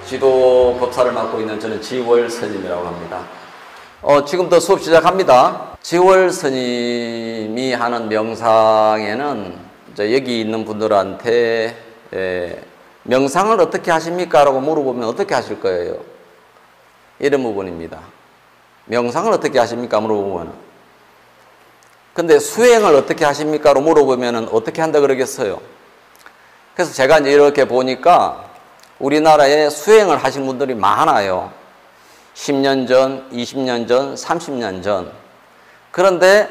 지도 법사를 맡고 있는 저는 지월 스님이라고 합니다. 지금부터 수업 시작합니다. 지월 스님이 하는 명상에는 이제 여기 있는 분들한테 명상을 어떻게 하십니까? 라고 물어보면 어떻게 하실 거예요? 이런 부분입니다. 명상을 어떻게 하십니까? 물어보면. 근데 수행을 어떻게 하십니까? 로 물어보면 어떻게 한다 그러겠어요? 그래서 제가 이제 이렇게 보니까 우리나라에 수행을 하신 분들이 많아요. 10년 전, 20년 전, 30년 전. 그런데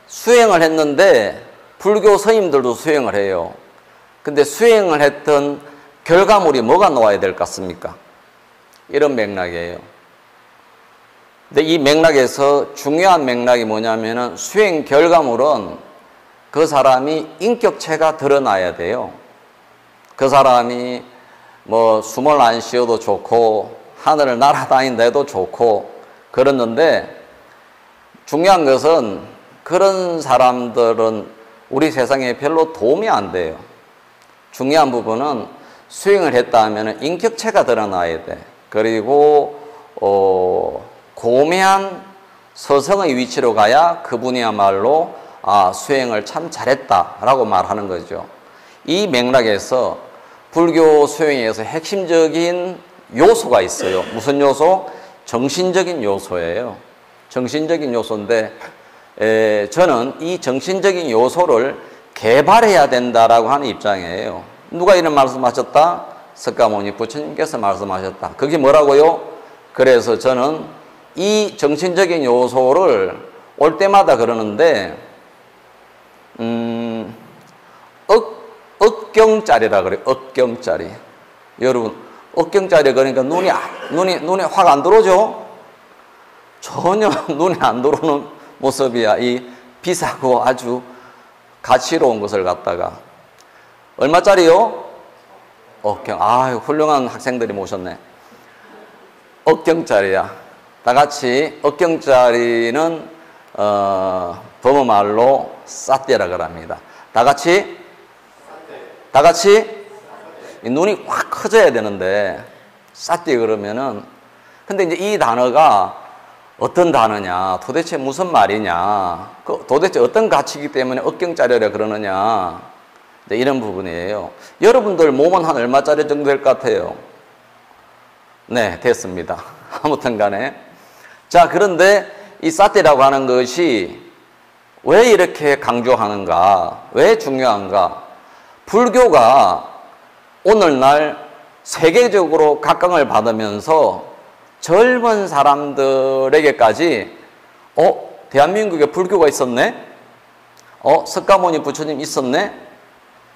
수행을 했는데 불교 스님들도 수행을 해요. 근데 수행을 했던 결과물이 뭐가 나와야 될 것 같습니까? 이런 맥락이에요. 근데 이 맥락에서 중요한 맥락이 뭐냐면은 수행 결과물은 그 사람이 인격체가 드러나야 돼요. 그 사람이 뭐 숨을 안 쉬어도 좋고 하늘을 날아다닌다 해도 좋고 그랬는데 중요한 것은 그런 사람들은 우리 세상에 별로 도움이 안 돼요. 중요한 부분은 수행을 했다 하면 인격체가 드러나야 돼. 그리고 고매한 서성의 위치로 가야 그분이야말로 수행을 참 잘했다라고 말하는 거죠. 이 맥락에서 불교 수행에서 핵심적인 요소가 있어요. 무슨 요소? 정신적인 요소예요. 정신적인 요소인데 저는 이 정신적인 요소를 개발해야 된다라고 하는 입장이에요. 누가 이런 말씀하셨다? 석가모니 부처님께서 말씀하셨다. 그게 뭐라고요? 그래서 저는 이 정신적인 요소를 올 때마다 그러는데 억경짜리라 그래요. 억경짜리. 여러분 억경짜리 그러니까 눈에 확 안 들어오죠? 전혀 눈에 안 들어오는 모습이야. 이 비싸고 아주 가치로운 것을 갖다가 얼마짜리요? 억경. 훌륭한 학생들이 모셨네. 억경짜리야. 다 같이 억경짜리는 범어말로 싸떼라 그럽니다. 다 같이 눈이 확 커져야 되는데 싸떼 그러면은 근데 이제 이 단어가 어떤 단어냐, 도대체 무슨 말이냐, 도대체 어떤 가치이기 때문에 억경짜리라 그러느냐, 이런 부분이에요. 여러분들 몸은 한 얼마짜리 정도 될 것 같아요? 네, 됐습니다. 아무튼 간에. 자, 그런데 이 싸떼라고 하는 것이 왜 이렇게 강조하는가, 왜 중요한가? 불교가 오늘날 세계적으로 각광을 받으면서 젊은 사람들에게까지 대한민국에 불교가 있었네? 석가모니 부처님 있었네?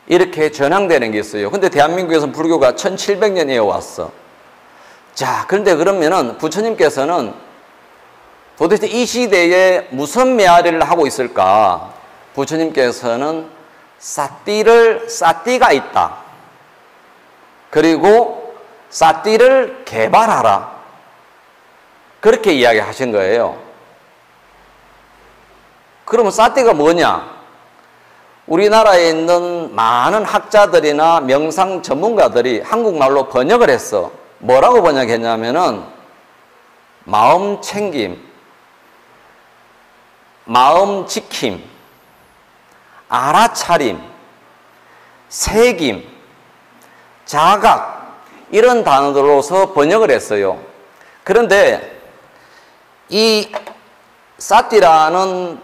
이렇게 전향되는 게 있어요. 근데 대한민국에서는 불교가 1700년이에 왔어. 자, 그런데 그러면은 부처님께서는 도대체 이 시대에 무슨 메아리를 하고 있을까? 부처님께서는 싸띠가 있다. 그리고 싸띠를 개발하라. 그렇게 이야기하신 거예요. 그러면 싸띠가 뭐냐? 우리나라에 있는 많은 학자들이나 명상 전문가들이 한국말로 번역을 했어. 뭐라고 번역했냐면은 마음 챙김, 마음 지킴, 알아차림, 새김, 자각 이런 단어들로서 번역을 했어요. 그런데 이 싸띠라는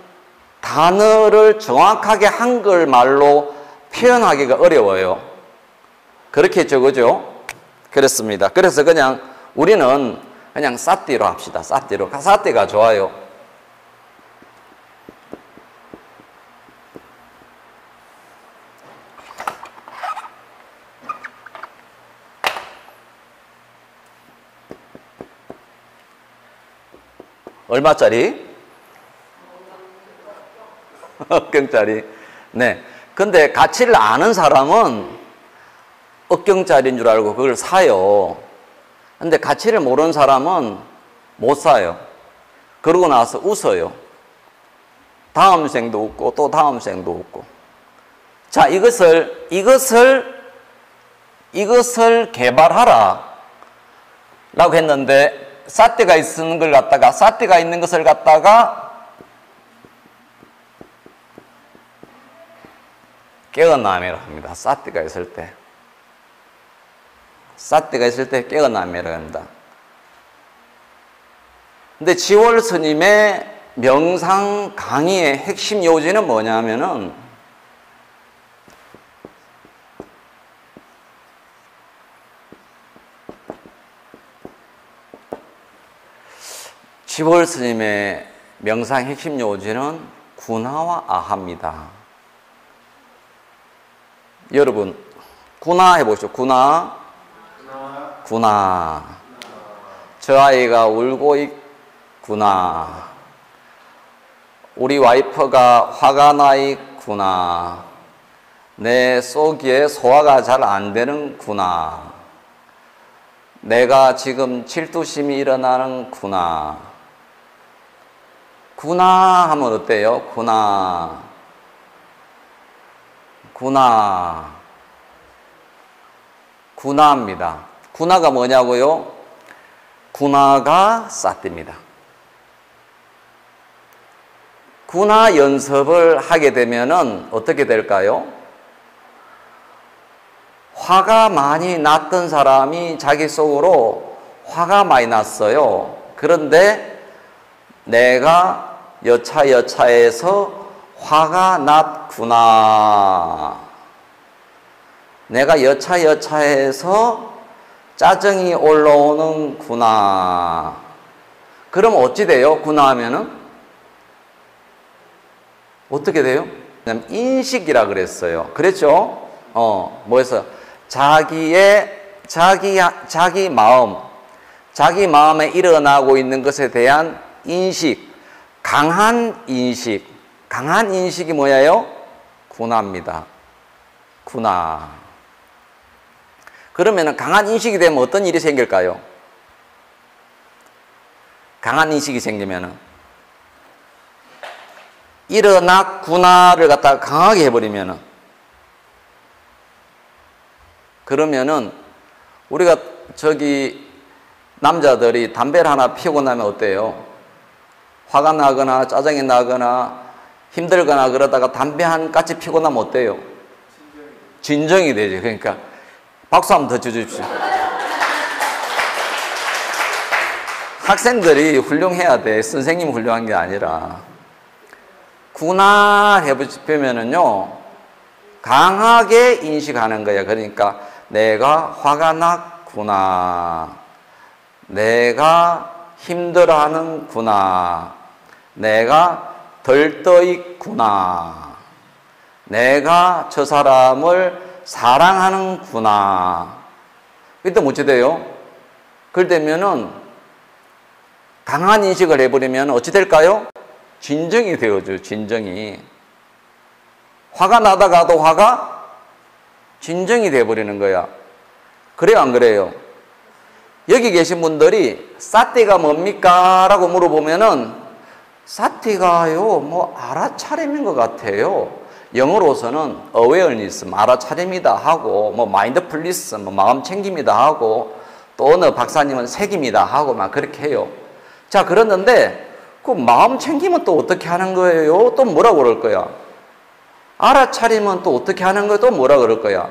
단어를 정확하게 한글말로 표현하기가 어려워요. 그렇게 적어죠? 그렇습니다. 그래서 그냥 우리는 그냥 싸띠로 합시다. 싸띠로. 싸띠가 좋아요. 얼마짜리? 억경짜리. 네. 근데 가치를 아는 사람은 억경짜리인 줄 알고 그걸 사요. 근데 가치를 모르는 사람은 못 사요. 그러고 나서 웃어요. 다음 생도 웃고 또 다음 생도 웃고. 자, 이것을 개발하라. 라고 했는데 사띠가 있는 걸 갖다가 사띠가 있는 것을 갖다가 깨어남이라고 합니다. 사띠가 있을 때. 사띠가 있을 때 깨어남이라고 합니다. 근데 지월 스님의 명상 강의의 핵심 요지는 뭐냐면은 지월 스님의 명상 핵심 요지는 군하와 아하입니다. 여러분, 군하 해보시죠. 군하. 군하. 저 아이가 울고 있구나. 우리 와이프가 화가 나 있구나. 내 속에 소화가 잘 안 되는구나. 내가 지금 질투심이 일어나는구나. 구나 하면 어때요? 구나. 구나. 구나입니다. 구나가 뭐냐고요? 구나가 사띠입니다. 구나 연습을 하게 되면은 어떻게 될까요? 화가 많이 났던 사람이 자기 속으로 화가 많이 났어요. 그런데 내가 여차여차해서 화가 났구나. 내가 여차여차해서 짜증이 올라오는구나. 그럼 어찌 돼요? 구나 하면은? 어떻게 돼요? 인식이라 그랬어요. 그랬죠? 뭐였어요? 자기 마음에 일어나고 있는 것에 대한 인식, 강한 인식이 뭐예요? 구나입니다. 구나. 그러면 강한 인식이 되면 어떤 일이 생길까요? 강한 인식이 생기면은 일어났구나를 갖다가 강하게 해버리면은 그러면은 우리가 남자들이 담배를 하나 피우고 나면 어때요? 화가 나거나 짜증이 나거나 힘들거나 그러다가 담배 한 까치 피우고 나면 어때요? 진정이 되죠. 그러니까 박수 한번 더 쳐주십시오. 학생들이 훌륭해야 돼. 선생님이 훌륭한 게 아니라. 구나 해보면은요, 강하게 인식하는 거야. 그러니까 내가 화가 났구나. 내가 힘들어하는구나. 내가 들떠있구나. 내가 저 사람을 사랑하는구나. 그때 어찌 돼요? 그러면은 강한 인식을 해버리면 어찌 될까요? 진정이 되어줘요. 진정이. 화가 나다가도 화가 진정이 돼버리는 거야. 그래요, 안 그래요? 여기 계신 분들이 사띠가 뭡니까? 라고 물어보면은 사띠가요, 뭐 알아차림인 것 같아요. 영어로서는 awareness, 알아차림이다 하고, 뭐 mindfulness, 뭐 마음 챙김이다 하고, 또 어느 박사님은 색입니다 하고 막 그렇게 해요. 자, 그랬는데 그 마음 챙김은 또 어떻게 하는 거예요? 또 뭐라고 그럴 거야? 알아차림은 또 어떻게 하는 거예요? 또 뭐라 그럴 거야?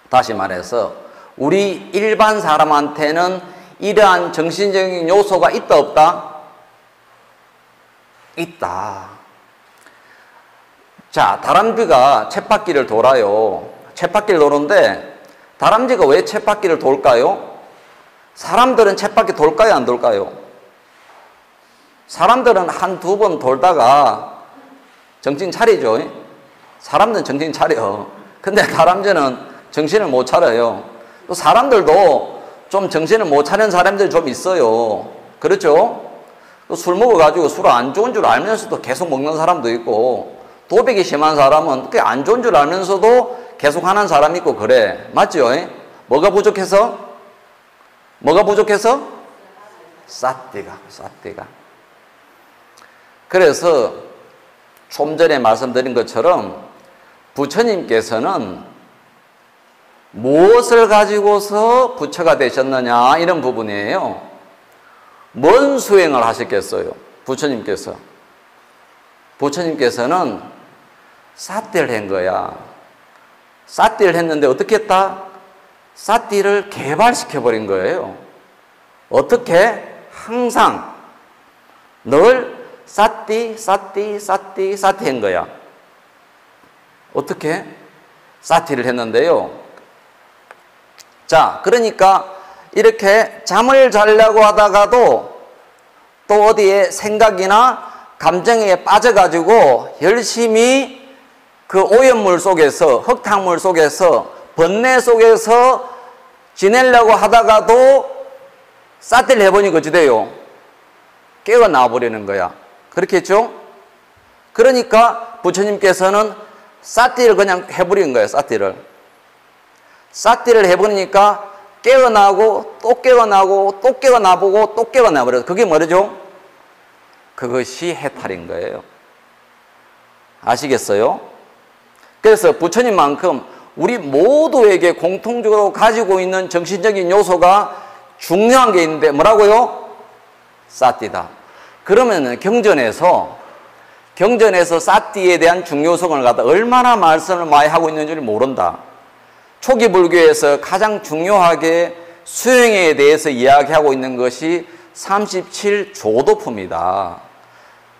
다시 말해서 우리 일반 사람한테는 이러한 정신적인 요소가 있다 없다? 있다. 자, 다람쥐가 쳇바퀴를 돌아요. 쳇바퀴를 도는데 다람쥐가 왜 쳇바퀴를 돌까요? 사람들은 쳇바퀴 돌까요, 안 돌까요? 사람들은 한두 번 돌다가 정신 차리죠. 사람들은 정신 차려. 근데 다람쥐는 정신을 못 차려요. 또 사람들도 좀 정신을 못 차리는 사람들이 좀 있어요. 그렇죠? 또 술 먹어가지고 술 안 좋은 줄 알면서도 계속 먹는 사람도 있고, 도백이 심한 사람은 그게 안 좋은 줄 알면서도 계속 하는 사람이 있고 그래. 맞죠? 뭐가 부족해서? 뭐가 부족해서? 사띠가. 그래서 좀 전에 말씀드린 것처럼 부처님께서는 무엇을 가지고서 부처가 되셨느냐 이런 부분이에요. 뭔 수행을 하셨겠어요? 부처님께서. 부처님께서는 사띠를 한 거야. 사띠를 했는데 어떻게 했다? 사띠를 개발시켜버린 거예요. 어떻게? 항상 늘 사띠 한 거야. 어떻게? 사띠를 했는데요. 자, 그러니까 이렇게 잠을 자려고 하다가도 또 어디에 생각이나 감정에 빠져가지고 열심히 그 오염물 속에서, 흙탕물 속에서, 번뇌 속에서 지내려고 하다가도 사띠를 해보니까 어찌 돼요? 깨어나와 버리는 거야. 그렇겠죠? 그러니까 부처님께서는 사띠를 그냥 해버린 거예요. 사띠를 해버리니까 깨어나고 또 깨어나고 또 깨어나보고 또 깨어나버려요. 그게 뭐죠? 그것이 해탈인 거예요. 아시겠어요? 그래서 부처님만큼 우리 모두에게 공통적으로 가지고 있는 정신적인 요소가 중요한 게 있는데 뭐라고요? 사띠다. 그러면 경전에서 사띠에 대한 중요성을 갖다 얼마나 말씀을 많이 하고 있는지를 모른다. 초기 불교에서 가장 중요하게 수행에 대해서 이야기하고 있는 것이 37조도품이다.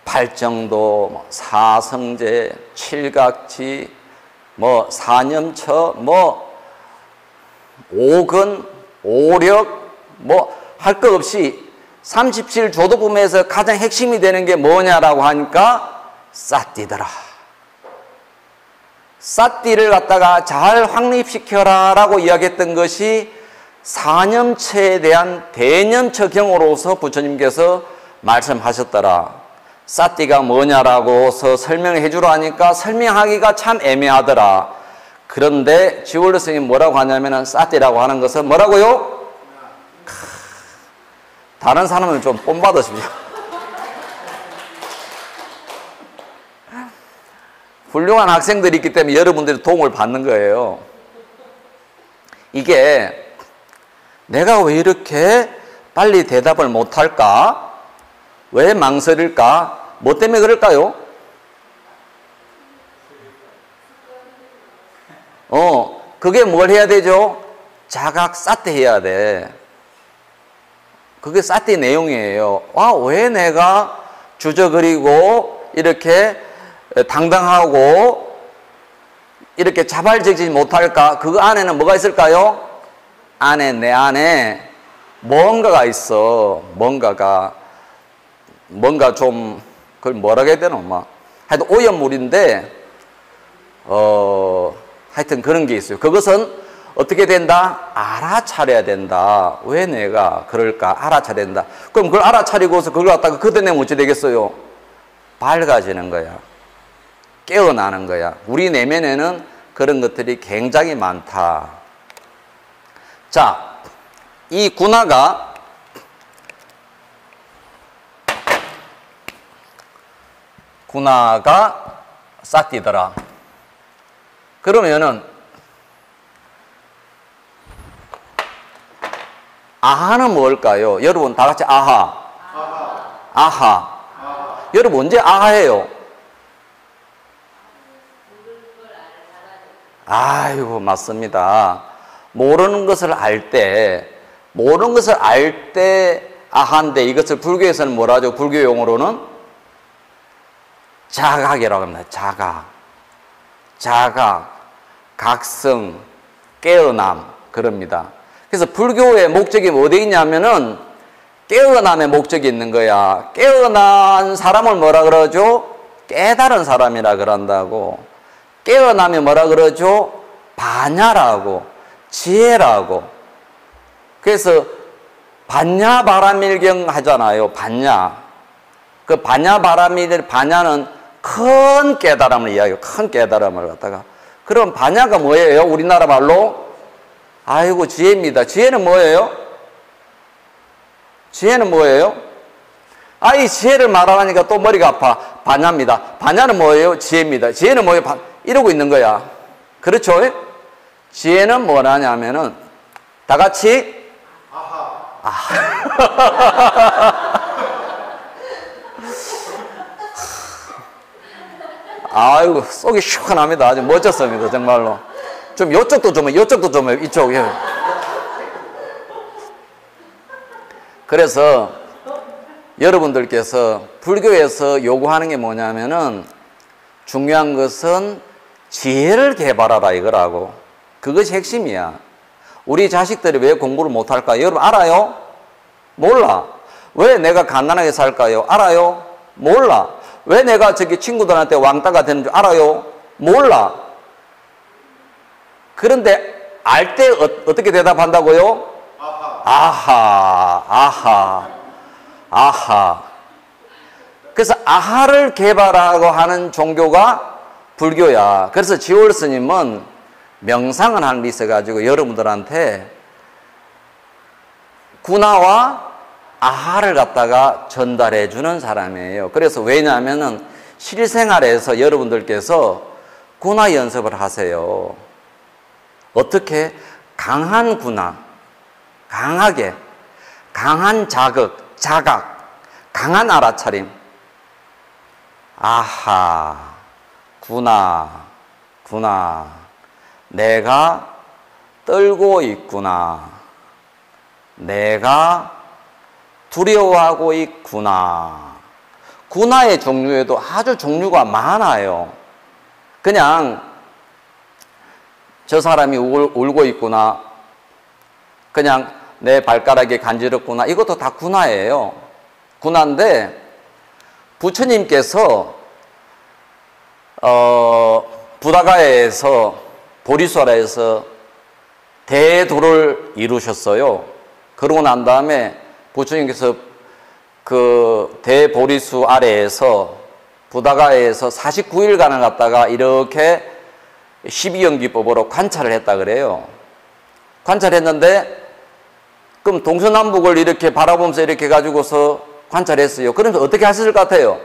팔정도, 사성제, 칠각지, 사념처, 오근, 오력, 할 것 없이 37조도품에서 가장 핵심이 되는 게 뭐냐라고 하니까 사띠더라. 사띠를 갖다가 잘 확립시켜라 라고 이야기했던 것이 사념처에 대한 대념처경으로서 부처님께서 말씀하셨더라. 사띠가 뭐냐라고서 설명해 주라 하니까 설명하기가 참 애매하더라. 그런데 지월로 스님이 뭐라고 하냐면은 사띠라고 하는 것은 뭐라고요? 다른 사람은 좀 뽐받으십시오. 훌륭한 학생들이 있기 때문에 여러분들이 도움을 받는 거예요. 이게 내가 왜 이렇게 빨리 대답을 못할까? 왜 망설일까? 뭐 때문에 그럴까요? 그게 뭘 해야 되죠? 자각 사띠 해야 돼. 그게 사띠 내용이에요. 왜 내가 주저거리고 이렇게 당당하고 이렇게 자발적이지 못할까? 그 안에는 뭐가 있을까요? 내 안에 뭔가가 있어. 뭔가 좀, 그걸 뭐라고 해야 되나? 하여튼 오염물인데, 하여튼 그런 게 있어요. 그것은 어떻게 된다? 알아차려야 된다. 왜 내가 그럴까? 알아차려야 된다. 그럼 그걸 알아차리고서 그걸 갖다가 걷어내면 어찌 되겠어요? 밝아지는 거야. 깨어나는 거야. 우리 내면에는 그런 것들이 굉장히 많다. 자, 이 군화가 사띠더라. 그러면은 아하는 뭘까요? 여러분 다 같이 아하. 여러분 언제 아하예요? 아이고 맞습니다. 모르는 것을 알 때 아한데 이것을 불교에서는 뭐라 하죠? 불교 용어로는 자각이라고 합니다. 자각, 각성, 깨어남 그럽니다. 그래서 불교의 목적이 어디 있냐면은 깨어남의 목적이 있는 거야. 깨어난 사람을 뭐라 그러죠? 깨달은 사람이라 그런다고. 깨어나면 뭐라 그러죠? 반야라고, 지혜라고. 그래서 반야바라밀경 하잖아요. 반야. 그 반야는 큰 깨달음을 이야기해요. 큰 깨달음을 갖다가. 그럼 반야가 뭐예요? 우리나라 말로? 아이고, 지혜입니다. 지혜는 뭐예요? 이 지혜를 말하니까 또 머리가 아파. 반야입니다. 반야는 뭐예요? 지혜입니다. 지혜는 뭐예요? 이러고 있는 거야. 그렇죠? 지혜는 뭐라냐면은 다 같이 아이고 속이 시원합니다. 아주 멋졌습니다. 정말로. 좀 이쪽도 좀 이쪽. 예. 그래서 여러분들께서 불교에서 요구하는 게 뭐냐면은 중요한 것은 지혜를 개발하라 이거라고. 그것이 핵심이야. 우리 자식들이 왜 공부를 못할까? 여러분 알아요? 몰라. 왜 내가 가난하게 살까요? 알아요? 몰라. 왜 내가 저기 친구들한테 왕따가 되는 줄 알아요? 몰라. 그런데 알 때 어떻게 대답한다고요? 아하. 그래서 아하를 개발하고 하는 종교가 불교야. 그래서 지월 스님은 명상을 하는 데 있어가지고 여러분들한테 구나와 아하를 갖다가 전달해 주는 사람이에요. 그래서 왜냐하면은 실생활에서 여러분들께서 구나 연습을 하세요. 어떻게? 강한 구나, 강하게, 강한 자각, 강한 알아차림. 아하, 구나. 내가 떨고 있구나. 내가 두려워하고 있구나. 구나의 종류에도 아주 종류가 많아요. 그냥 저 사람이 울고 있구나. 그냥 내 발가락이 간지럽구나. 이것도 다 구나예요. 구나인데 부처님께서 부다가에서 보리소라에서 대도를 이루셨어요. 그러고 난 다음에 부처님께서 그 대보리수 아래에서 부다가에서 49일간을 갖다가 이렇게 12연기법으로 관찰을 했다 그래요. 관찰했는데 그럼 동서남북을 이렇게 바라보면서 이렇게 가지고서 관찰했어요. 그러면서 어떻게 하셨을 것 같아요?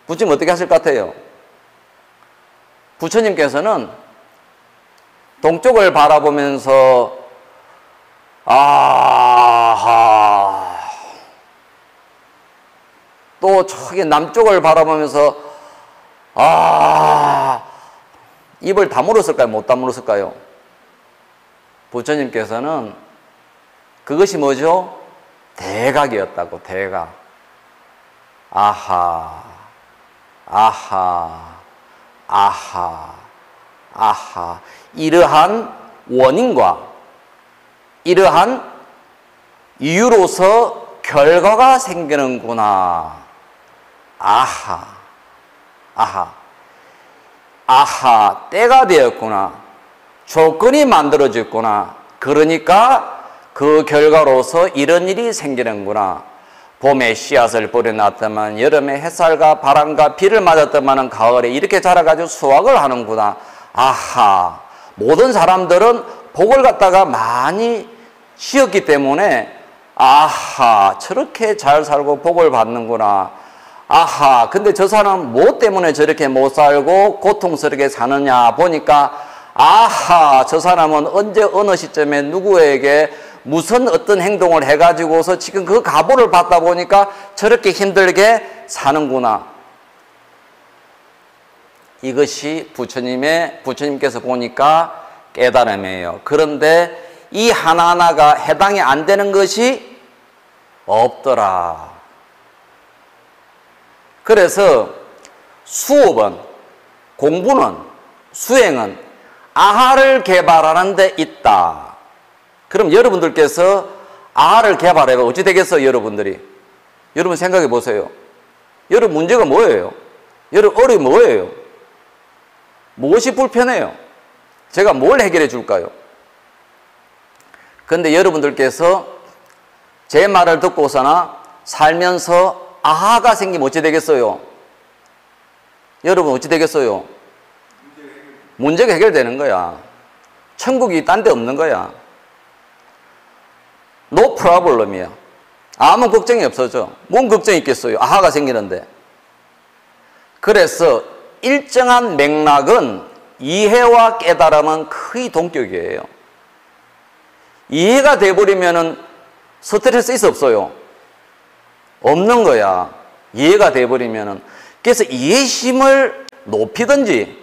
부처님 어떻게 하실 것 같아요? 부처님께서는 동쪽을 바라보면서 아하, 또 저기 남쪽을 바라보면서 입을 다물었을까요? 못 다물었을까요? 부처님께서는 그것이 뭐죠? 대각이었다고. 대각. 아하. 이러한 원인과 이러한 이유로서 결과가 생기는구나. 때가 되었구나. 조건이 만들어졌구나. 그러니까 그 결과로서 이런 일이 생기는구나. 봄에 씨앗을 뿌려놨더만 여름에 햇살과 바람과 비를 맞았더만 가을에 이렇게 자라가지고 수확을 하는구나. 모든 사람들은 복을 갖다가 많이 지었기 때문에 저렇게 잘 살고 복을 받는구나. 근데 저 사람은 뭐 때문에 저렇게 못 살고 고통스럽게 사느냐 보니까 저 사람은 언제 어느 시점에 누구에게 무슨 어떤 행동을 해가지고서 지금 그 가보를 받다 보니까 저렇게 힘들게 사는구나. 이것이 부처님께서 보니까 깨달음이에요. 그런데 이 하나하나가 해당이 안 되는 것이 없더라. 그래서 수업은, 공부는, 수행은 아하를 개발하는 데 있다. 그럼 여러분들께서 아하를 개발해봐. 어찌 되겠어요, 여러분들이? 여러분 생각해 보세요. 여러분 문제가 뭐예요? 여러분 어려움이 뭐예요? 무엇이 불편해요? 제가 뭘 해결해 줄까요? 근데 여러분들께서 제 말을 듣고서나 살면서 아하가 생기면 어찌 되겠어요? 여러분 어찌 되겠어요? 문제가 해결되는 거야. 천국이 딴 데 없는 거야. No problem이야. 아무 걱정이 없어져. 뭔 걱정이 있겠어요? 아하가 생기는데. 그래서 일정한 맥락은 이해와 깨달음은 거의 동격이에요. 이해가 돼버리면은 스트레스 있어 없어요? 없는 거야. 이해가 돼버리면은. 그래서 이해심을 높이든지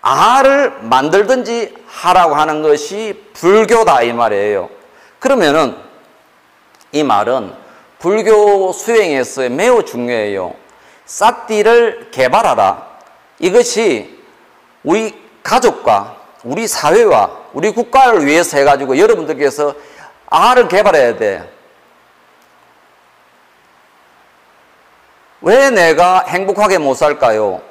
아를 만들든지 하라고 하는 것이 불교다 이 말이에요. 그러면은 이 말은 불교 수행에서 매우 중요해요. 사띠를 개발하라. 이것이 우리 가족과 우리 사회와 우리 국가를 위해서 해가지고 여러분들께서 아를 개발해야 돼. 왜 내가 행복하게 못 살까요?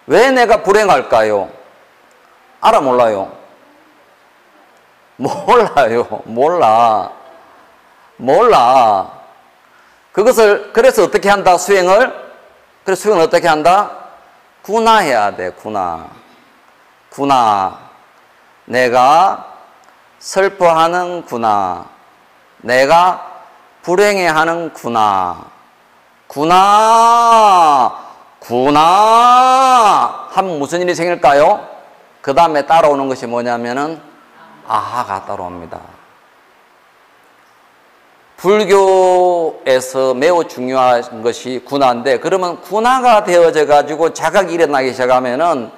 왜 내가 불행할까요? 알아 몰라요? 몰라요. 몰라. 그것을 그래서 어떻게 한다? 수행을? 그래서 수행을 어떻게 한다? 군화해야 돼. 군화. 내가 슬퍼하는구나. 내가 불행해하는구나. 구나 하면 무슨 일이 생길까요? 그 다음에 따라오는 것이 뭐냐면은 아하가 따라옵니다. 불교에서 매우 중요한 것이 군화인데, 그러면 군화가 되어져 가지고 자각이 일어나기 시작하면은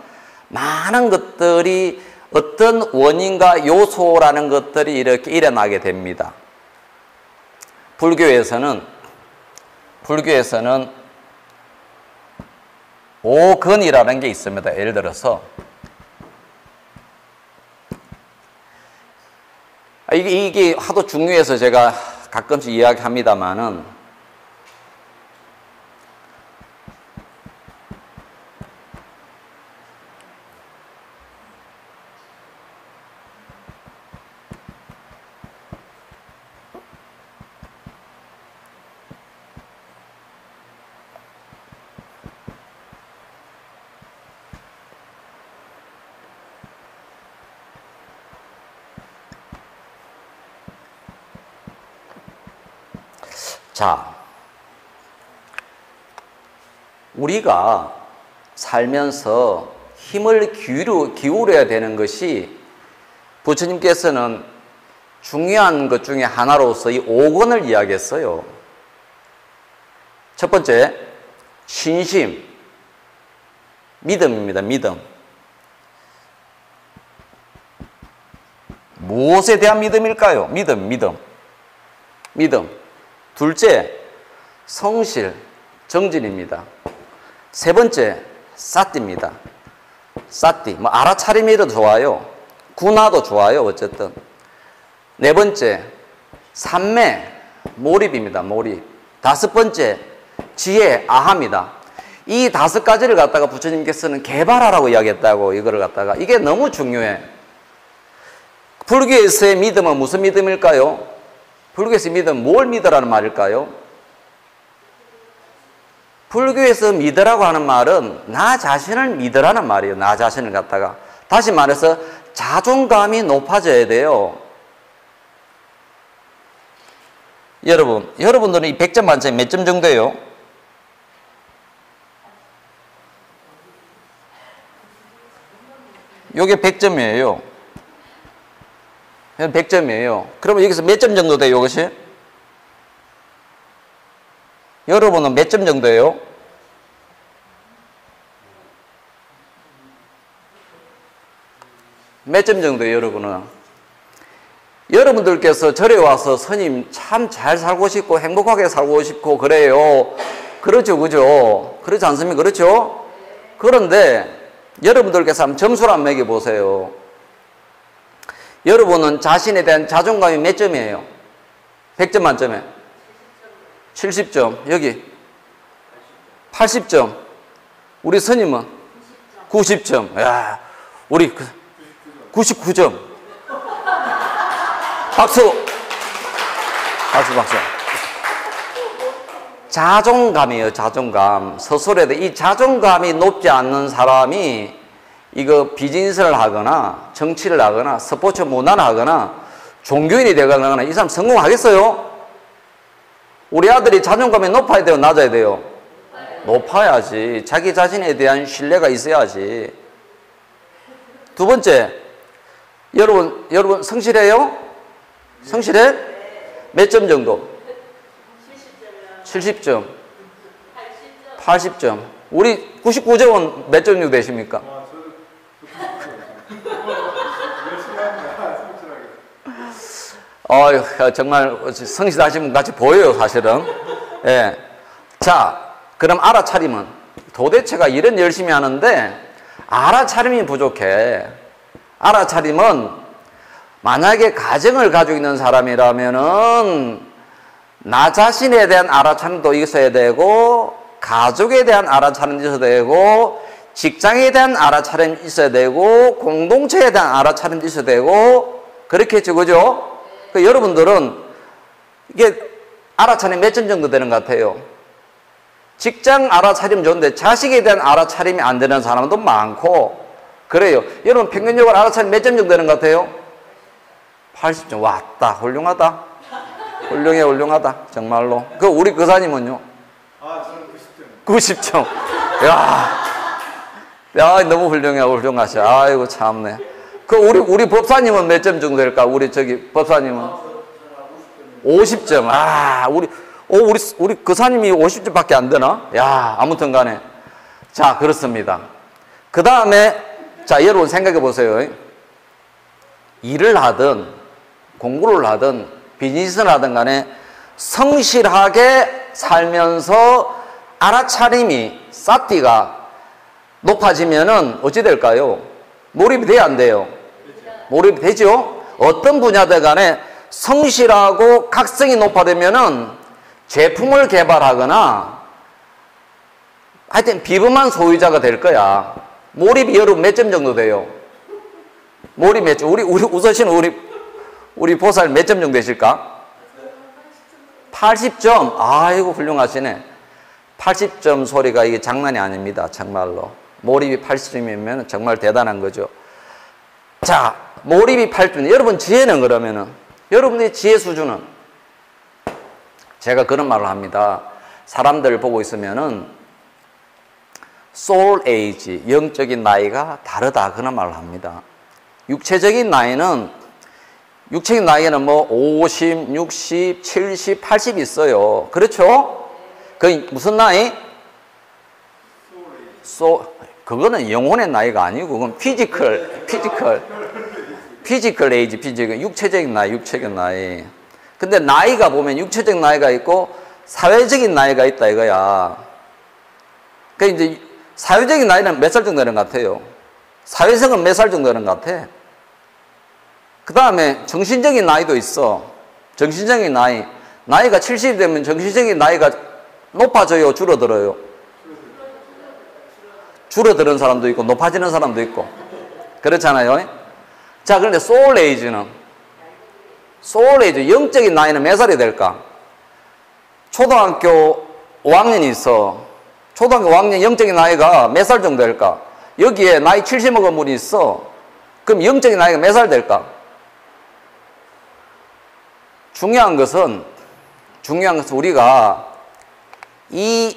많은 것들이 어떤 원인과 요소라는 것들이 이렇게 일어나게 됩니다. 불교에서는 오건이라는 게 있습니다. 예를 들어서 이게 하도 중요해서 제가 가끔씩 이야기합니다만은, 자, 우리가 살면서 힘을 기울여야 되는 것이, 부처님께서는 중요한 것 중에 하나로서 이 오건을 이야기했어요. 첫 번째, 신심, 믿음입니다. 믿음. 무엇에 대한 믿음일까요? 믿음. 둘째, 성실, 정진입니다. 세 번째, 사띠입니다. 사띠, 알아차림이도 좋아요. 군화도 좋아요. 어쨌든. 네 번째, 삼매, 몰입입니다. 몰입. 다섯 번째, 지혜, 아합니다. 이 다섯 가지를 갖다가 부처님께서는 개발하라고 이야기했다고, 이거를 갖다가. 이게 너무 중요해. 불교에서의 믿음은 무슨 믿음일까요? 불교에서 믿음, 뭘 믿으라는 말일까요? 불교에서 믿으라고 하는 말은 나 자신을 믿으라는 말이에요. 나 자신을 갖다가. 다시 말해서 자존감이 높아져야 돼요. 여러분들은 이 100점 만점에 몇 점 정도예요? 요게 100점이에요. 100점이에요. 그러면 여기서 몇 점 정도 돼요, 이것이? 여러분은 몇 점 정도예요? 몇 점 정도예요, 여러분은? 여러분들께서 절에 와서 스님 참 잘 살고 싶고 행복하게 살고 싶고 그래요. 그렇죠, 그죠? 그렇지 않습니까? 그렇죠? 그런데 여러분들께서 한번 점수를 한번 매겨보세요. 여러분은 자신에 대한 자존감이 몇 점이에요? 100점 만점에 70점. 여기 80점. 우리 스님은 90점. 야, 우리 99점. 박수. 자존감이에요. 자존감. 스스로에 대해 이 자존감이 높지 않는 사람이 이거 비즈니스를 하거나 정치를 하거나 스포츠 문화를 하거나 종교인이 되거나 이 사람 성공하겠어요? 우리 아들이 자존감이 높아야 돼요? 낮아야 돼요? 높아야지. 자기 자신에 대한 신뢰가 있어야지. 두 번째, 여러분 성실해요? 성실해? 몇 점 정도? 70점. 80점. 우리 99점은 몇 점 정도 되십니까? 정말 성실하신 분 같이 보여요, 사실은. 예. 자, 그럼 알아차림은 도대체가 일은 열심히 하는데 알아차림이 부족해. 알아차림은 만약에 가정을 가지고 있는 사람이라면은 나 자신에 대한 알아차림도 있어야 되고, 가족에 대한 알아차림도 있어야 되고, 직장에 대한 알아차림이 있어야 되고, 공동체에 대한 알아차림도 있어야 되고, 그렇겠죠, 그죠? 여러분들은 이게 알아차림 몇 점 정도 되는 것 같아요? 직장 알아차림 좋은데 자식에 대한 알아차림이 안 되는 사람도 많고 그래요. 여러분 평균적으로 알아차림 몇 점 정도 되는 것 같아요? 80점. 왔다. 훌륭하다. 훌륭해, 훌륭하다. 정말로. 우리 거사님은요? 저는 90점. 90점. 야, 너무 훌륭해, 훌륭하셔. 아이고, 참네. 우리 법사님은 몇 점 정도 될까? 우리 법사님은? 50점. 우리 거사님이 50점밖에 안 되나? 야, 아무튼 간에. 자, 그렇습니다. 그 다음에, 자, 여러분 생각해 보세요. 일을 하든, 공부를 하든, 비즈니스를 하든 간에 성실하게 살면서 알아차림이, 사티가 높아지면은 어찌 될까요? 몰입이 돼야 안 돼요? 몰입이 되죠? 어떤 분야들 간에 성실하고 각성이 높아지면은 제품을 개발하거나 하여튼 비범한 소유자가 될 거야. 몰입이 여러분 몇 점 정도 돼요? 몰입 몇 점? 우리 우서씨는 우리 보살 몇 점 정도 되실까? 80점. 아이고, 훌륭하시네. 80점 소리가 이게 장난이 아닙니다. 정말로. 몰입이 80점이면 정말 대단한 거죠. 자, 몰입이 80점. 여러분 지혜는 그러면은, 여러분의 지혜 수준은, 제가 그런 말을 합니다. 사람들 보고 있으면은 soul age, 영적인 나이가 다르다, 그런 말을 합니다. 육체적인 나이는 뭐 50, 60, 70, 80 있어요. 그렇죠? 그 무슨 나이? 그거는 영혼의 나이가 아니고 그건 피지컬 에이지, 육체적인 나이. 근데 나이가 보면 육체적 나이가 있고 사회적인 나이가 있다 이거야. 그러니까 이제 사회적인 나이는 몇 살 정도 되는 것 같아요? 사회성은 몇 살 정도 되는 것 같아? 그 다음에 정신적인 나이도 있어. 정신적인 나이가 70이 되면 정신적인 나이가 높아져요, 줄어들어요? 줄어드는 사람도 있고 높아지는 사람도 있고 그렇잖아요. 자, 그런데 소울 에이지, 영적인 나이는 몇 살이 될까? 초등학교 5학년이 있어. 초등학교 5학년 영적인 나이가 몇 살 정도 될까? 여기에 나이 70 먹은 분이 있어. 그럼 영적인 나이가 몇 살 될까? 중요한 것은 우리가 이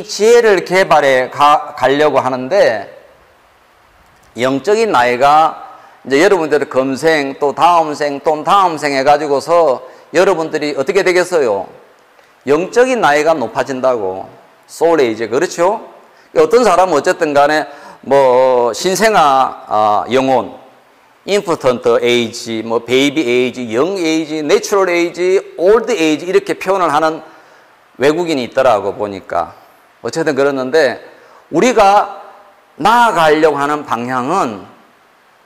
지혜를 개발해 가려고 하는데, 영적인 나이가 이제 여러분들의 금생 또 다음 생 또 다음 생 해가지고서 여러분들이 어떻게 되겠어요? 영적인 나이가 높아진다고. 소울 에이지, 그렇죠? 어떤 사람은 어쨌든 간에 뭐 신생아 영혼, 인포턴트 에이지, 뭐 베이비 에이지, 영 에이지, 내추럴 에이지, 올드 에이지 이렇게 표현을 하는 외국인이 있더라고 보니까. 어쨌든 그랬는데 우리가 나아가려고 하는 방향은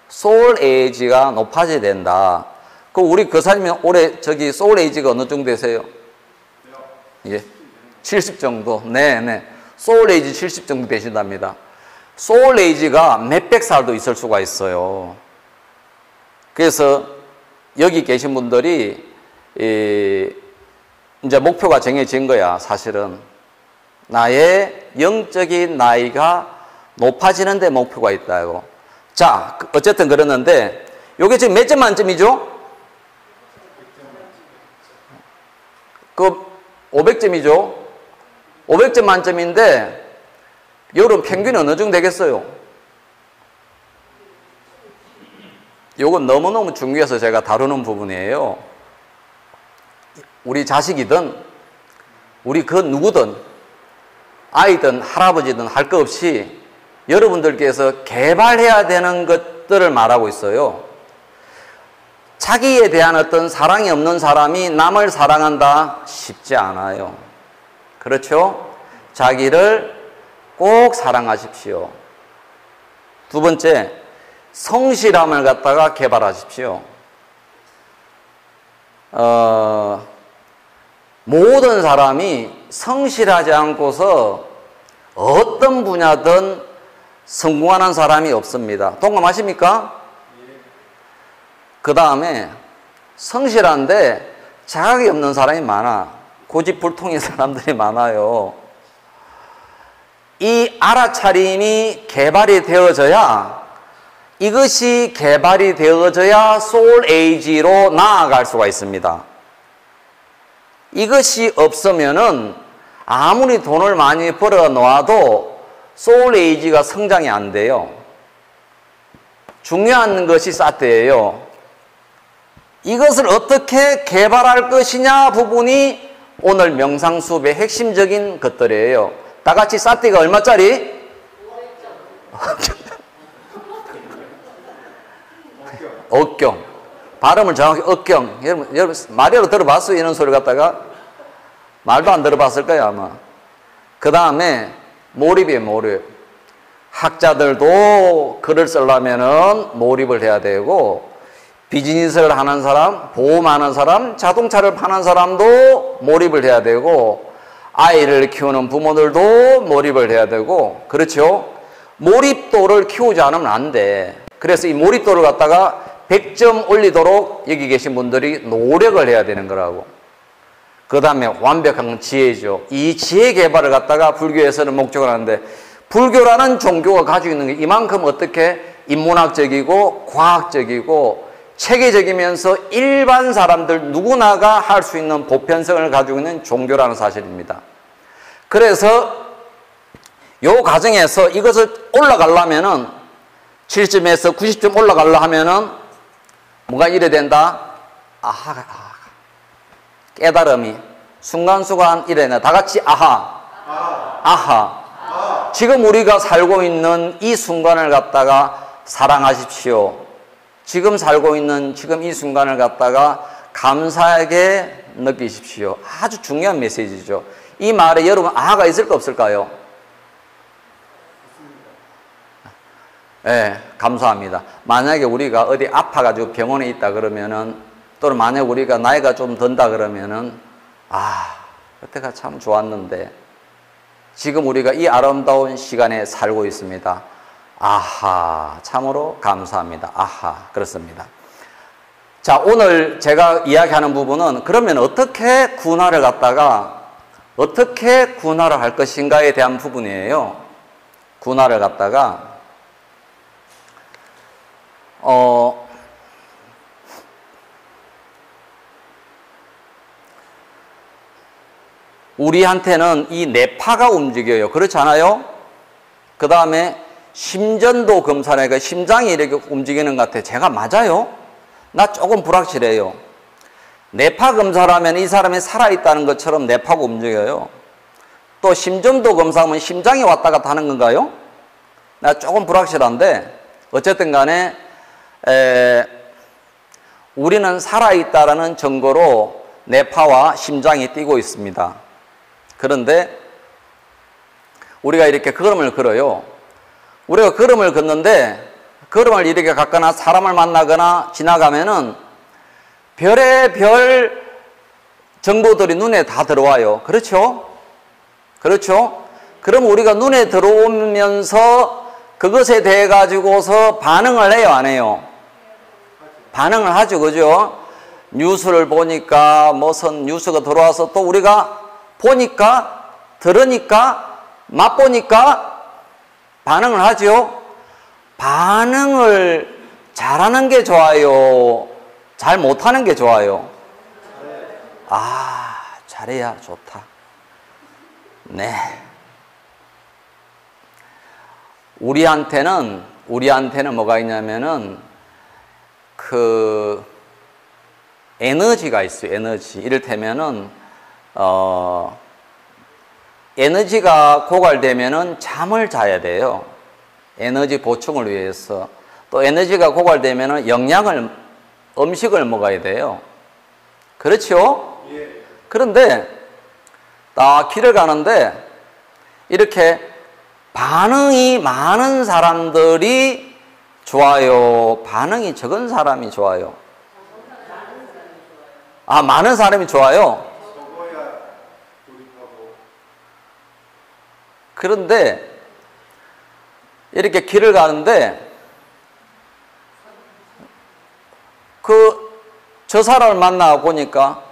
소울 에이지가 높아져야 된다. 우리 거사님이 올해 소울 에이지가 어느 정도 되세요? 예, 70 정도. 네. 소울 에이지 70 정도 되신답니다. 소울 에이지가 몇백 살도 있을 수가 있어요. 그래서 여기 계신 분들이 이제 목표가 정해진 거야, 사실은. 나의 영적인 나이가 높아지는 데 목표가 있다고. 자, 어쨌든 그랬는데 요게 지금 몇 점 만점이죠? 500점이죠? 500점 만점인데 여러분 평균이 어느 정도 되겠어요? 요건 너무너무 중요해서 제가 다루는 부분이에요. 우리 자식이든 우리 그 누구든 아이든 할아버지든 할 거 없이 여러분들께서 개발해야 되는 것들을 말하고 있어요. 자기에 대한 어떤 사랑이 없는 사람이 남을 사랑한다? 쉽지 않아요. 그렇죠? 자기를 꼭 사랑하십시오. 두 번째, 성실함을 갖다가 개발하십시오. 모든 사람이 성실하지 않고서 어떤 분야든 성공하는 사람이 없습니다. 동감하십니까? 그 다음에 성실한데 자각이 없는 사람이 많아. 고집불통인 사람들이 많아요. 이 알아차림이 개발이 되어져야, 이것이 개발이 되어져야 소울 에이지로 나아갈 수가 있습니다. 이것이 없으면은 아무리 돈을 많이 벌어 놓아도 소울 에이지가 성장이 안 돼요. 중요한 것이 사태예요. 이것을 어떻게 개발할 것이냐 부분이 오늘 명상 수업의 핵심적인 것들이에요. 다 같이 사태가 얼마짜리? 억경. 발음을 정확히 억경. 여러분 말이라도 들어봤어요? 이런 소리 갖다가? 말도 안 들어봤을 거예요, 아마. 그 다음에 몰입이에요, 몰입. 학자들도 글을 쓰려면은 몰입을 해야 되고, 비즈니스를 하는 사람, 보험하는 사람, 자동차를 파는 사람도 몰입을 해야 되고, 아이를 키우는 부모들도 몰입을 해야 되고, 그렇죠? 몰입도를 키우지 않으면 안 돼. 그래서 이 몰입도를 갖다가 100점 올리도록 여기 계신 분들이 노력을 해야 되는 거라고. 그 다음에 완벽한 지혜죠. 이 지혜 개발을 갖다가 불교에서는 목적을 하는데, 불교라는 종교가 가지고 있는 게 이만큼 어떻게 인문학적이고 과학적이고 체계적이면서 일반 사람들 누구나가 할 수 있는 보편성을 가지고 있는 종교라는 사실입니다. 그래서 요 과정에서 이것을 올라가려면은 7점에서 90점 올라가려 하면은 뭐가 이래 된다? 깨달음이 순간순간 이래네. 다 같이 아하. 지금 우리가 살고 있는 이 순간을 갖다가 사랑하십시오. 지금 살고 있는 지금 이 순간을 갖다가 감사하게 느끼십시오. 아주 중요한 메시지죠. 이 말에 여러분 아가 있을까 없을까요? 네, 감사합니다. 만약에 우리가 어디 아파가지고 병원에 있다 그러면은, 또는 만약 우리가 나이가 좀 든다 그러면은, 그때가 참 좋았는데 지금 우리가 이 아름다운 시간에 살고 있습니다. 참으로 감사합니다. 그렇습니다. 자, 오늘 제가 이야기하는 부분은 그러면 어떻게 군화를 할 것인가에 대한 부분이에요. 군화를 갖다가 우리한테는 이 뇌파가 움직여요. 그렇지 않아요? 그 다음에 심전도 검사를 하니까 심장이 이렇게 움직이는 것 같아요. 제가 맞아요? 나 조금 불확실해요. 뇌파 검사를 하면 이 사람이 살아있다는 것처럼 뇌파가 움직여요. 또 심전도 검사하면 심장이 왔다 갔다 하는 건가요? 나 조금 불확실한데 어쨌든 간에 우리는 살아있다라는 증거로 뇌파와 심장이 뛰고 있습니다. 그런데 우리가 이렇게 걸음을 걸어요. 우리가 걸음을 걷는데 걸음을 이렇게 걷거나 사람을 만나거나 지나가면은 별의별 정보들이 눈에 다 들어와요. 그렇죠? 그럼 우리가 눈에 들어오면서 그것에 대해 가지고서 반응을 해요, 안 해요? 반응을 하죠, 그죠? 뉴스를 보니까 무슨 뉴스가 들어와서 또 우리가 보니까, 들으니까, 맛보니까 반응을 하죠. 반응을 잘하는 게 좋아요? 잘 못하는 게 좋아요? 잘해야 좋다. 네. 우리한테는 뭐가 있냐면은 그 에너지가 있어요. 에너지. 이를테면은 에너지가 고갈되면은 잠을 자야 돼요. 에너지 보충을 위해서. 또 에너지가 고갈되면은 음식을 먹어야 돼요. 그렇죠? 예. 그런데 딱 길을 가는데 이렇게 반응이 많은 사람들이 좋아요? 반응이 적은 사람이 좋아요? 아, 많은 사람이 좋아요? 적어야 돌입하고. 그런데 이렇게 길을 가는데 저 사람을 만나 보니까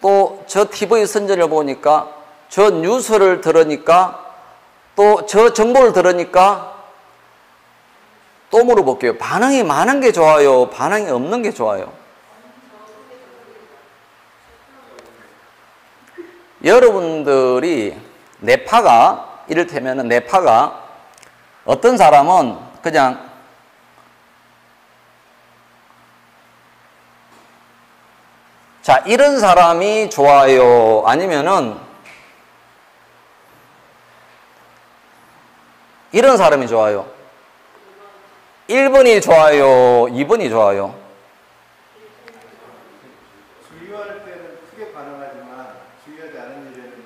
또 저 TV 선전을 보니까 저 뉴스를 들으니까 또 저 정보를 들으니까 또 물어볼게요. 반응이 많은 게 좋아요? 반응이 없는 게 좋아요? 여러분들이 뇌파가 이를테면 뇌파가 어떤 사람은 그냥 자, 이런 사람이 좋아요? 아니면은 이런 사람이 좋아요? 1번이 좋아요? 2번이 좋아요? 주의할 때는 크게 반응하지만 주의하지 않은 일에는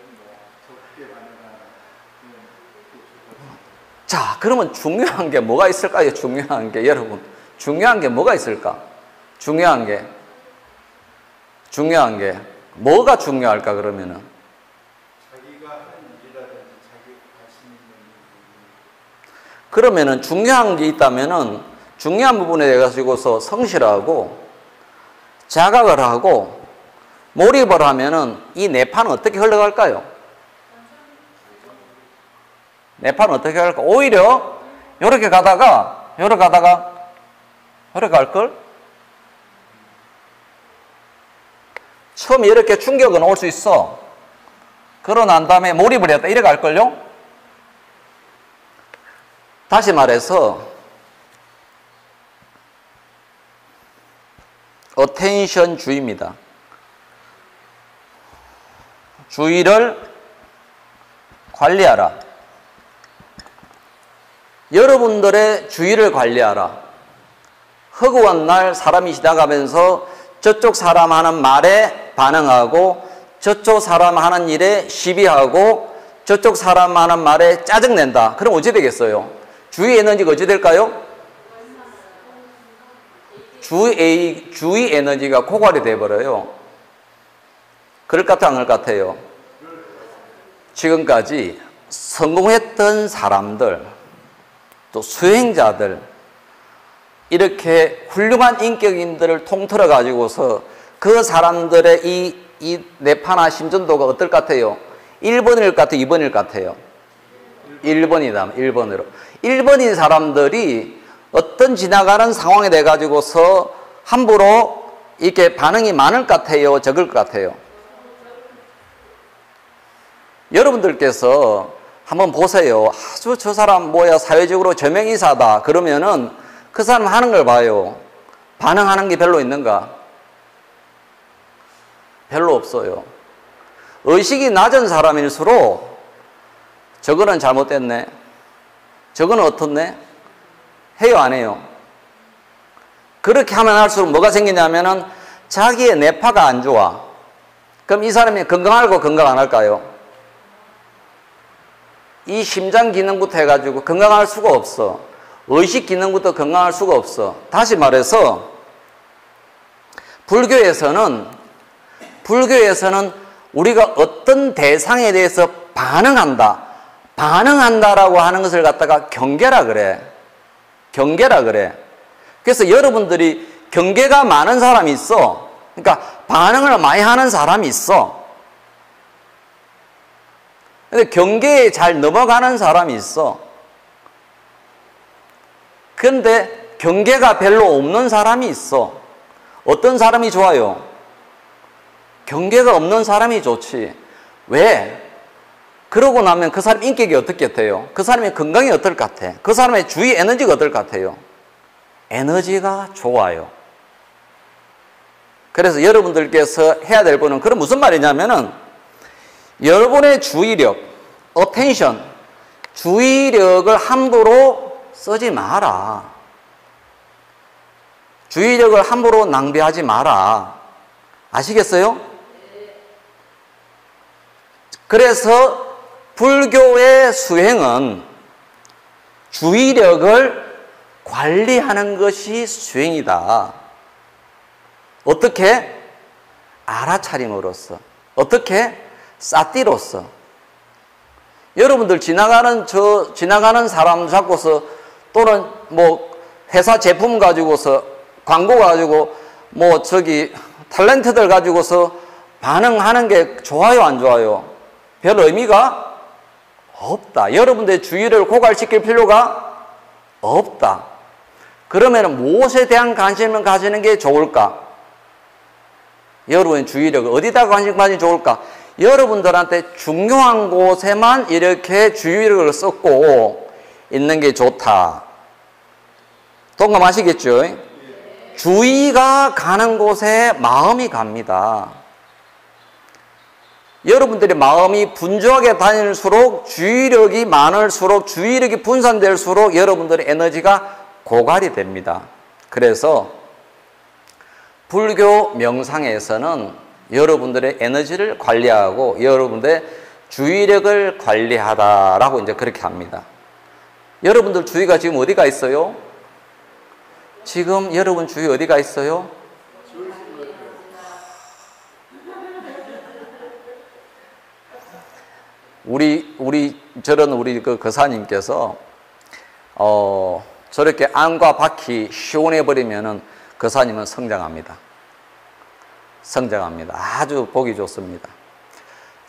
적게 반응하는. 자, 그러면 중요한 게 뭐가 있을까요? 중요한 게 여러분, 중요한 게 뭐가 있을까? 중요한 게 뭐가 중요할까 그러면은? 자기가 하는 일이라든지 자기 자신 있는 일. 그러면은 중요한 게 있다면은 중요한 부분에 대해 가지고서 성실하고 자각을 하고 몰입을 하면은 이 뇌파는 어떻게 흘러갈까요? 뇌파는 어떻게 갈까? 오히려 요렇게 가다가 요렇게 갈걸? 처음에 이렇게 충격은 올 수 있어. 그러고 난 다음에 몰입을 했다. 이래 갈걸요? 다시 말해서 어텐션 주의입니다. 주의를 관리하라. 여러분들의 주의를 관리하라. 허구한 날 사람이 지나가면서 저쪽 사람 하는 말에 반응하고 저쪽 사람 하는 일에 시비하고 저쪽 사람 하는 말에 짜증낸다. 그럼 어찌 되겠어요? 주의 에너지가 어찌 될까요? 주의 에너지가 고갈이 돼버려요. 그럴 것 같아, 안 그럴 것 같아요? 지금까지 성공했던 사람들, 또 수행자들, 이렇게 훌륭한 인격인들을 통틀어 가지고서 그 사람들의 이 뇌파나 심전도가 어떨 것 같아요? 1번일 것 같아요? 2번일 것 같아요? 1번이다. 1번으로. 1번인 사람들이 어떤 지나가는 상황에 대해 가지고서 함부로 이렇게 반응이 많을 것 같아요? 적을 것 같아요? 여러분들께서 한번 보세요. 아주 저 사람 뭐야 사회적으로 저명이사다. 그러면은 그 사람 하는 걸 봐요. 반응하는 게 별로 있는가? 별로 없어요. 의식이 낮은 사람일수록 저거는 잘못됐네. 저거는 어떻네? 해요, 안 해요? 그렇게 하면 할수록 뭐가 생기냐면은 자기의 뇌파가 안 좋아. 그럼 이 사람이 건강할까 건강 안 할까요? 이 심장 기능부터 해가지고 건강할 수가 없어. 의식 기능부터 건강할 수가 없어. 다시 말해서 불교에서는 우리가 어떤 대상에 대해서 반응한다라고 하는 것을 갖다가 경계라 그래. 경계라 그래. 그래서 여러분들이 경계가 많은 사람이 있어. 그러니까 반응을 많이 하는 사람이 있어. 근데 경계에 잘 넘어가는 사람이 있어. 근데 경계가 별로 없는 사람이 있어. 어떤 사람이 좋아요? 경계가 없는 사람이 좋지. 왜? 그러고 나면 그 사람 인격이 어떻게 돼요? 그 사람의 건강이 어떨 것 같아? 그 사람의 주위 에너지가 어떨 것 같아요? 에너지가 좋아요. 그래서 여러분들께서 해야 될 거는, 그럼 무슨 말이냐면은, 여러분의 주의력, attention, 주의력을 함부로 쓰지 마라. 주의력을 함부로 낭비하지 마라. 아시겠어요? 그래서 불교의 수행은 주의력을 관리하는 것이 수행이다. 어떻게? 알아차림으로써. 어떻게? 싸띠로써. 여러분들 지나가는 사람 잡고서, 또는 뭐 회사 제품 가지고서, 광고 가지고, 뭐 탤런트들 가지고서 반응하는 게 좋아요, 안 좋아요? 별 의미가 없다. 여러분들의 주의를 고갈시킬 필요가 없다. 그러면 무엇에 대한 관심을 가지는 게 좋을까? 여러분의 주의력을 어디다 관심 가지면 좋을까? 여러분들한테 중요한 곳에만 이렇게 주의력을 쏟고 있는 게 좋다. 동감하시겠죠? 주의가 가는 곳에 마음이 갑니다. 여러분들의 마음이 분주하게 다닐수록, 주의력이 많을수록, 주의력이 분산될수록 여러분들의 에너지가 고갈이 됩니다. 그래서 불교 명상에서는 여러분들의 에너지를 관리하고 여러분들의 주의력을 관리하다라고 이제 그렇게 합니다. 여러분들 주의가 지금 어디가 있어요? 지금 여러분 주의 어디가 있어요? 우리 그 거사님께서 저렇게 안과 밖이 시원해버리면은 거사님은 성장합니다. 성장합니다. 아주 보기 좋습니다.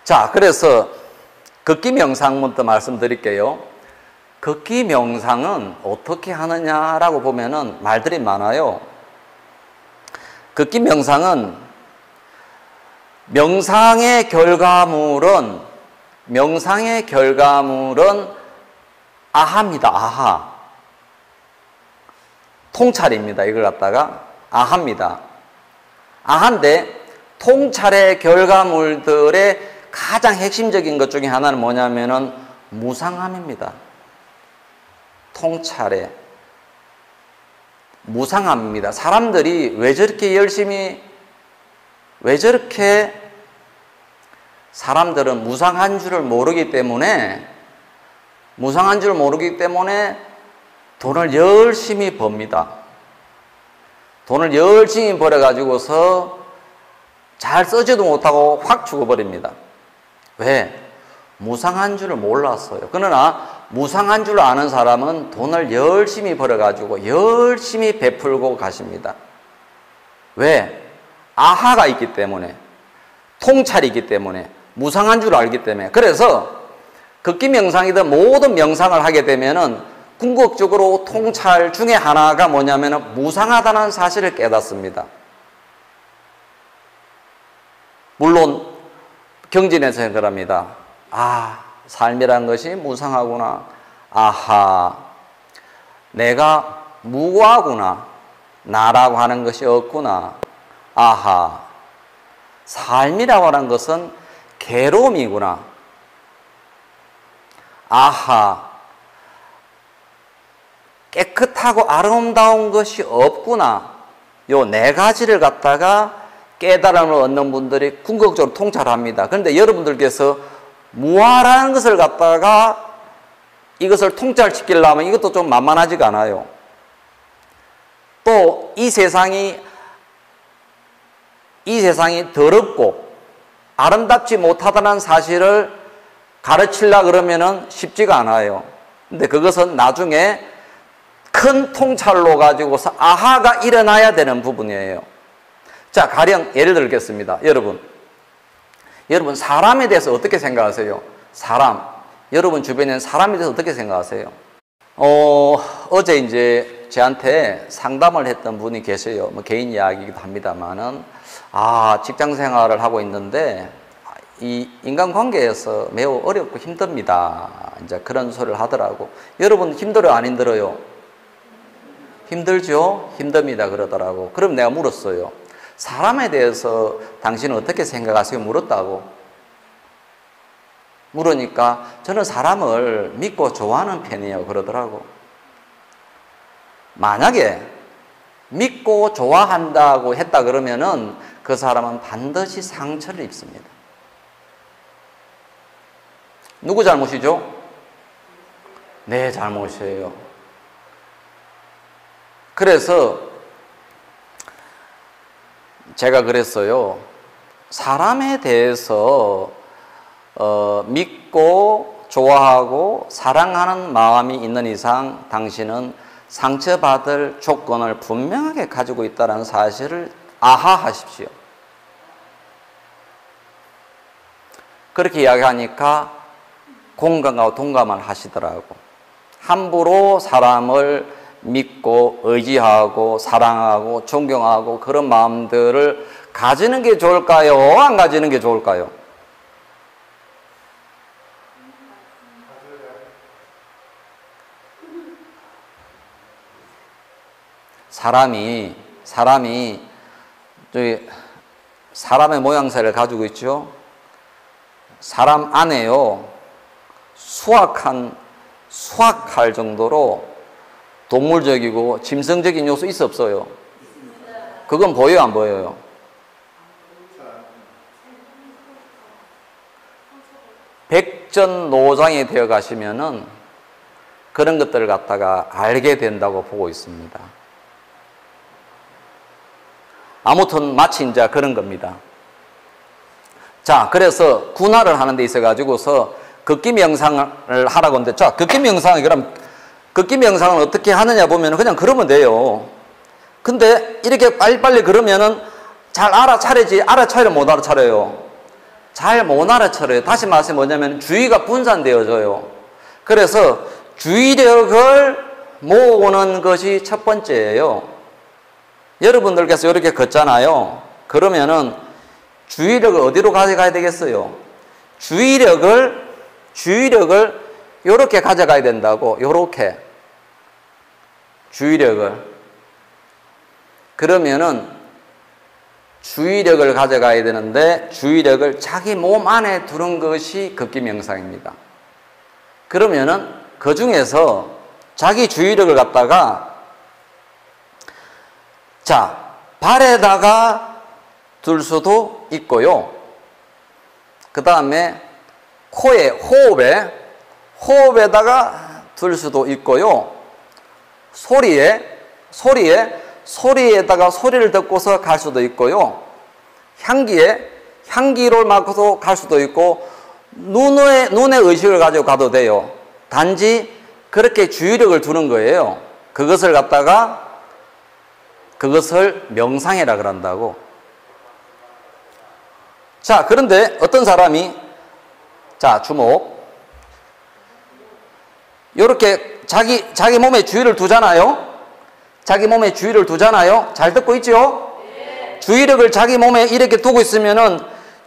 자, 그래서 걷기 명상부터 말씀드릴게요. 걷기 명상은 어떻게 하느냐라고 보면은 말들이 많아요. 걷기 명상은 명상의 결과물은 아하입니다. 아하. 통찰입니다. 이걸 갖다가 아하입니다. 아하인데 통찰의 결과물들의 가장 핵심적인 것 중에 하나는 뭐냐면은 무상함입니다. 통찰의 무상함입니다. 사람들이 왜 저렇게 사람들은 무상한 줄을 모르기 때문에 돈을 열심히 법니다. 돈을 열심히 벌어가지고서 잘 쓰지도 못하고 확 죽어버립니다. 왜? 무상한 줄을 몰랐어요. 그러나 무상한 줄 아는 사람은 돈을 열심히 벌어가지고 열심히 베풀고 가십니다. 왜? 아하가 있기 때문에, 통찰이 있기 때문에, 무상한 줄 알기 때문에. 그래서 걷기 명상이든 모든 명상을 하게 되면은 궁극적으로 통찰 중에 하나가 뭐냐면은 무상하다는 사실을 깨닫습니다. 물론 경진에서 그럽니다. 아, 삶이란 것이 무상하구나. 아하, 내가 무고하구나. 나라고 하는 것이 없구나. 아하, 삶이라고 하는 것은 괴로움이구나. 아하, 깨끗하고 아름다운 것이 없구나. 요 네 가지를 갖다가 깨달음을 얻는 분들이 궁극적으로 통찰합니다. 그런데 여러분들께서 무아라는 것을 갖다가 이것을 통찰시키려면 이것도 좀 만만하지가 않아요. 또 이 세상이 더럽고 아름답지 못하다는 사실을 가르치려고 그러면은 쉽지가 않아요. 근데 그것은 나중에 큰 통찰로 가지고서 아하가 일어나야 되는 부분이에요. 자, 가령 예를 들겠습니다. 여러분 사람에 대해서 어떻게 생각하세요? 여러분 주변에 있는 사람에 대해서 어떻게 생각하세요? 어제 이제 저한테 상담을 했던 분이 계세요. 뭐 개인 이야기이기도 합니다만은, 직장 생활을 하고 있는데 이 인간관계에서 매우 어렵고 힘듭니다. 이제 그런 소리를 하더라고. 여러분 힘들어요, 안 힘들어요? 힘들죠? 힘듭니다. 그러더라고. 그럼 내가 물었어요. 사람에 대해서 당신은 어떻게 생각하세요? 물었다고. 물으니까 저는 사람을 믿고 좋아하는 편이에요. 그러더라고. 만약에 믿고 좋아한다고 했다 그러면은 그 사람은 반드시 상처를 입습니다. 누구 잘못이죠? 내 잘못이에요. 그래서 제가 그랬어요. 사람에 대해서 믿고 좋아하고 사랑하는 마음이 있는 이상 당신은 상처받을 조건을 분명하게 가지고 있다는 사실을 아하하십시오. 그렇게 이야기하니까 공감하고 동감을 하시더라고. 함부로 사람을 믿고 의지하고 사랑하고 존경하고 그런 마음들을 가지는 게 좋을까요? 안 가지는 게 좋을까요? 사람이 저기 사람의 모양새를 가지고 있죠. 사람 안에요. 수확할 정도로 동물적이고 짐승적인 요소 있어 없어요? 그건 보여요, 안 보여요? 백전노장이 되어 가시면은 그런 것들을 갖다가 알게 된다고 보고 있습니다. 아무튼 마치 이제 그런 겁니다. 자, 그래서 군화를 하는 데 있어 가지고서 걷기 명상을 하라고 하는데, 자, 걷기 명상이 그럼 걷기 명상을 어떻게 하느냐 보면 그냥 그러면 돼요. 근데 이렇게 빨리빨리 그러면은 잘 알아차리지, 알아차려 못 알아차려요. 잘 못 알아차려요. 다시 말해서 뭐냐면 주의가 분산되어져요. 그래서 주의력을 모으는 것이 첫 번째예요. 여러분들께서 이렇게 걷잖아요. 그러면은 주의력을 어디로 가져가야 되겠어요? 주의력을 요렇게 가져가야 된다고. 요렇게 주의력을. 그러면은 주의력을 가져가야 되는데 주의력을 자기 몸 안에 두는 것이 걷기 명상입니다. 그러면은 그 중에서 자기 주의력을 갖다가 자, 발에다가 둘 수도 있고요. 그 다음에 코에, 호흡에다가 둘 수도 있고요. 소리에다가 소리를 듣고서 갈 수도 있고요. 향기를 맡고서 갈 수도 있고, 눈의 의식을 가지고 가도 돼요. 단지 그렇게 주의력을 두는 거예요. 그것을 명상이라 그런다고. 자, 그런데 어떤 사람이, 자, 주목. 요렇게 자기 몸에 주의를 두잖아요. 자기 몸에 주의를 두잖아요. 잘 듣고 있죠? 네. 주의력을 자기 몸에 이렇게 두고 있으면은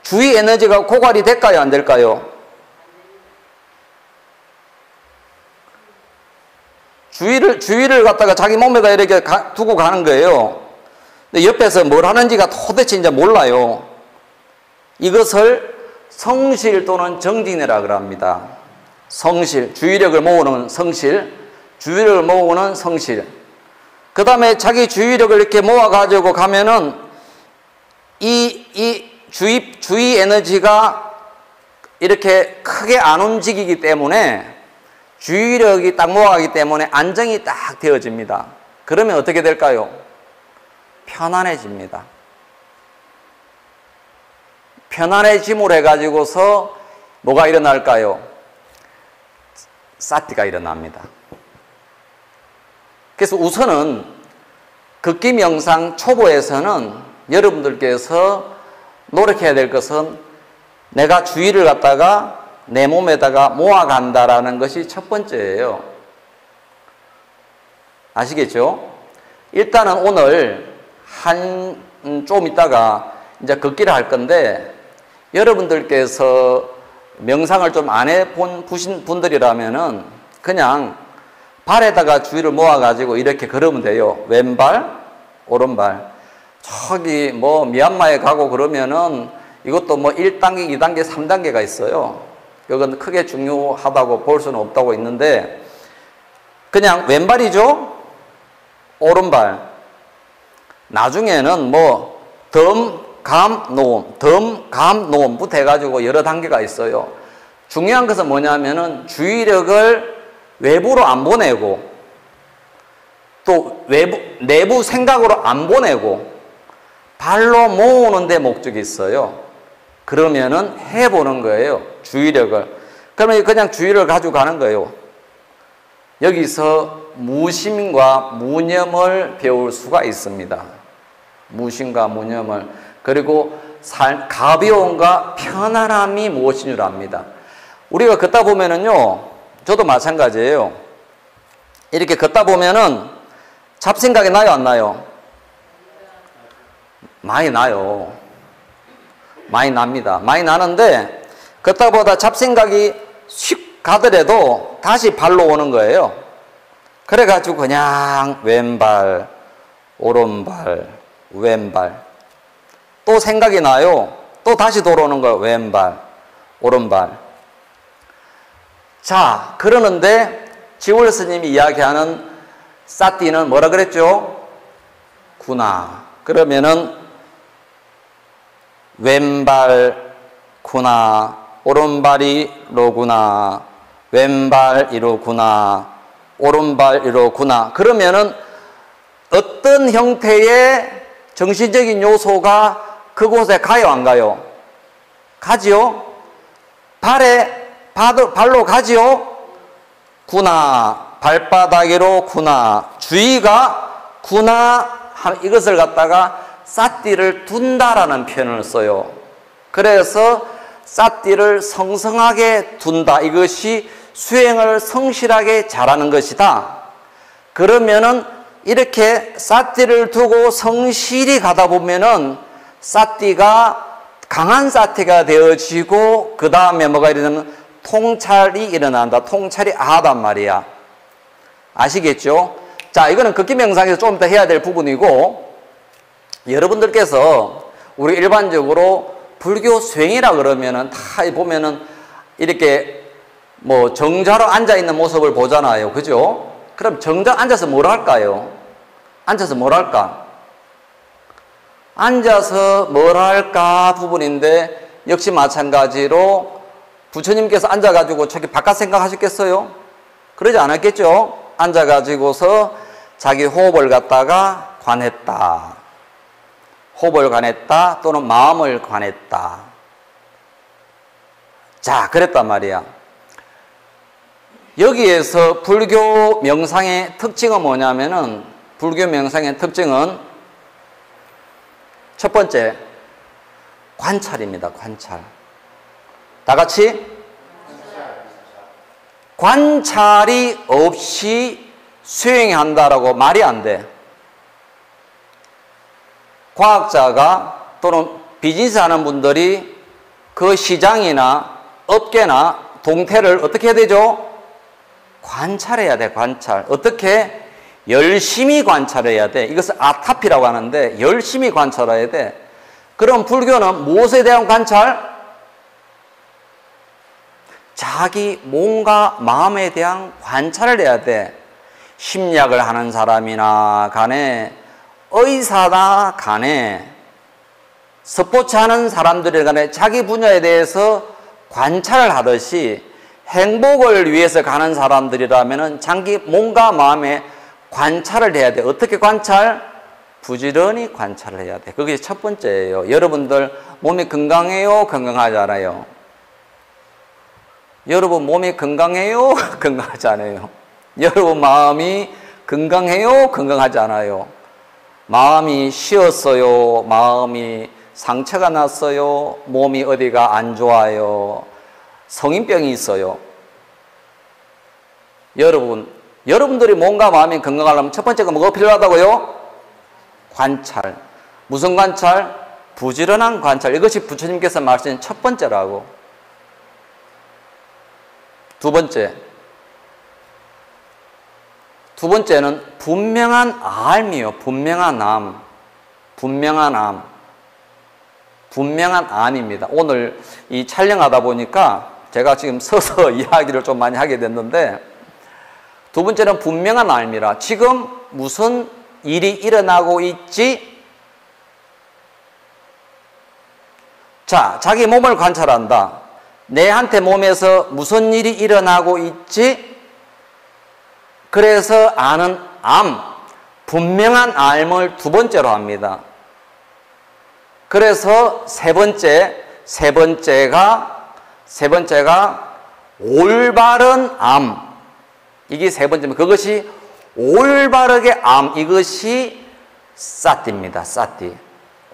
주의 에너지가 고갈이 될까요? 안 될까요? 주의를 갖다가 자기 몸에다 이렇게 두고 가는 거예요. 근데 옆에서 뭘 하는지가 도대체 이제 몰라요. 이것을 성실 또는 정진이라 그럽니다. 성실, 주의력을 모으는 성실, 주의력을 모으는 성실. 그 다음에 자기 주의력을 이렇게 모아가지고 가면은 이 주의 에너지가 이렇게 크게 안 움직이기 때문에 주의력이 딱 모아가기 때문에 안정이 딱 되어집니다. 그러면 어떻게 될까요? 편안해집니다. 편안해짐으로 해가지고서 뭐가 일어날까요? 사티가 일어납니다. 그래서 우선은 걷기 명상 초보에서는 여러분들께서 노력해야 될 것은 내가 주의를 갖다가 내 몸에다가 모아간다라는 것이 첫 번째예요. 아시겠죠? 일단은 오늘 좀 있다가 이제 걷기를 할 건데 여러분들께서 명상을 좀 안 해본 분들이라면은 그냥 발에다가 주의를 모아가지고 이렇게 걸으면 돼요. 왼발, 오른발. 저기 뭐 미얀마에 가고 그러면은 이것도 뭐 1단계, 2단계, 3단계가 있어요. 이건 크게 중요하다고 볼 수는 없다고 있는데 그냥 왼발이죠? 오른발. 나중에는 뭐 덤, 감, 노음, 덤, 감, 노음부터 해가지고 여러 단계가 있어요. 중요한 것은 뭐냐면은 주의력을 외부로 안 보내고 또 내부 생각으로 안 보내고 발로 모으는 데 목적이 있어요. 그러면은 해보는 거예요. 주의력을. 그러면 그냥 주의를 가지고 가는 거예요. 여기서 무심과 무념을 배울 수가 있습니다. 무심과 무념을. 그리고 가벼움과 편안함이 무엇인 줄 압니다. 우리가 걷다 보면은요, 저도 마찬가지예요. 이렇게 걷다 보면은 잡생각이 나요, 안 나요? 많이 나요. 많이 납니다. 많이 나는데 걷다 보다 잡생각이 휙 가더라도 다시 발로 오는 거예요. 그래가지고 그냥 왼발, 오른발, 왼발. 또 생각이 나요. 또 다시 돌아오는 거예요. 왼발, 오른발. 자, 그러는데 지월 스님이 이야기하는 사띠는 뭐라 그랬죠? 구나. 그러면은 왼발 구나, 오른발이 로구나, 왼발 이로구나, 오른발 이로구나. 그러면은 어떤 형태의 정신적인 요소가 그곳에 가요, 안 가요? 가지요? 발로 가지요? 구나, 발바닥으로 구나, 주의가 구나, 이것을 갖다가 사띠를 둔다라는 표현을 써요. 그래서 사띠를 성성하게 둔다. 이것이 수행을 성실하게 잘하는 것이다. 그러면은 이렇게 사띠를 두고 성실히 가다 보면은 사띠가 강한 사띠가 되어지고 그 다음에 뭐가 일어나면 통찰이 일어난다. 통찰이 아하단 말이야. 아시겠죠? 자, 이거는 걷기 명상에서 좀 더 해야 될 부분이고, 여러분들께서 우리 일반적으로 불교 수행이라 그러면은 다 보면은 이렇게 뭐 정자로 앉아 있는 모습을 보잖아요. 그죠? 그럼 정자 앉아서 뭘 할까요? 앉아서 뭘 할까? 앉아서 뭘 할까 부분인데, 역시 마찬가지로 부처님께서 앉아가지고 저기 바깥 생각하셨겠어요? 그러지 않았겠죠? 앉아가지고서 자기 호흡을 갖다가 관했다. 호흡을 관했다 또는 마음을 관했다. 자, 그랬단 말이야. 여기에서 불교 명상의 특징은 뭐냐면은, 불교 명상의 특징은 첫 번째 관찰입니다. 관찰. 다 같이 관찰이 없이 수행한다라고 말이 안 돼. 과학자가 또는 비즈니스 하는 분들이 그 시장이나 업계나 동태를 어떻게 해야 되죠? 관찰해야 돼. 관찰. 어떻게? 열심히 관찰해야 돼. 이것을 아타피라고 하는데 열심히 관찰해야 돼. 그럼 불교는 무엇에 대한 관찰? 자기 몸과 마음에 대한 관찰을 해야 돼. 심리학을 하는 사람이나 간에, 의사나 간에, 스포츠 하는 사람들에 간에 자기 분야에 대해서 관찰을 하듯이 행복을 위해서 가는 사람들이라면 자기 몸과 마음에 관찰을 해야 돼. 어떻게 관찰? 부지런히 관찰을 해야 돼. 그게 첫 번째예요. 여러분들 몸이 건강해요? 건강하지 않아요? 여러분 몸이 건강해요? 건강하지 않아요? 여러분 마음이 건강해요? 건강하지 않아요? 마음이 쉬었어요? 마음이 상처가 났어요? 몸이 어디가 안 좋아요? 성인병이 있어요? 여러분들이 몸과 마음이 건강하려면 첫 번째가 뭐가 필요하다고요? 관찰. 무슨 관찰? 부지런한 관찰. 이것이 부처님께서 말씀하신 첫 번째라고. 두 번째는 분명한 알미요. 분명한 암. 분명한 암. 분명한 암입니다. 오늘 이 촬영하다 보니까 제가 지금 서서 이야기를 좀 많이 하게 됐는데, 두 번째는 분명한 암이라. 지금 무슨 일이 일어나고 있지? 자, 자기 몸을 관찰한다. 내한테 몸에서 무슨 일이 일어나고 있지? 그래서 아는 암, 분명한 암을 두 번째로 합니다. 그래서 세 번째가 올바른 암. 이게 세 번째입니다. 그것이 올바르게 암, 이것이 사띠입니다. 사띠.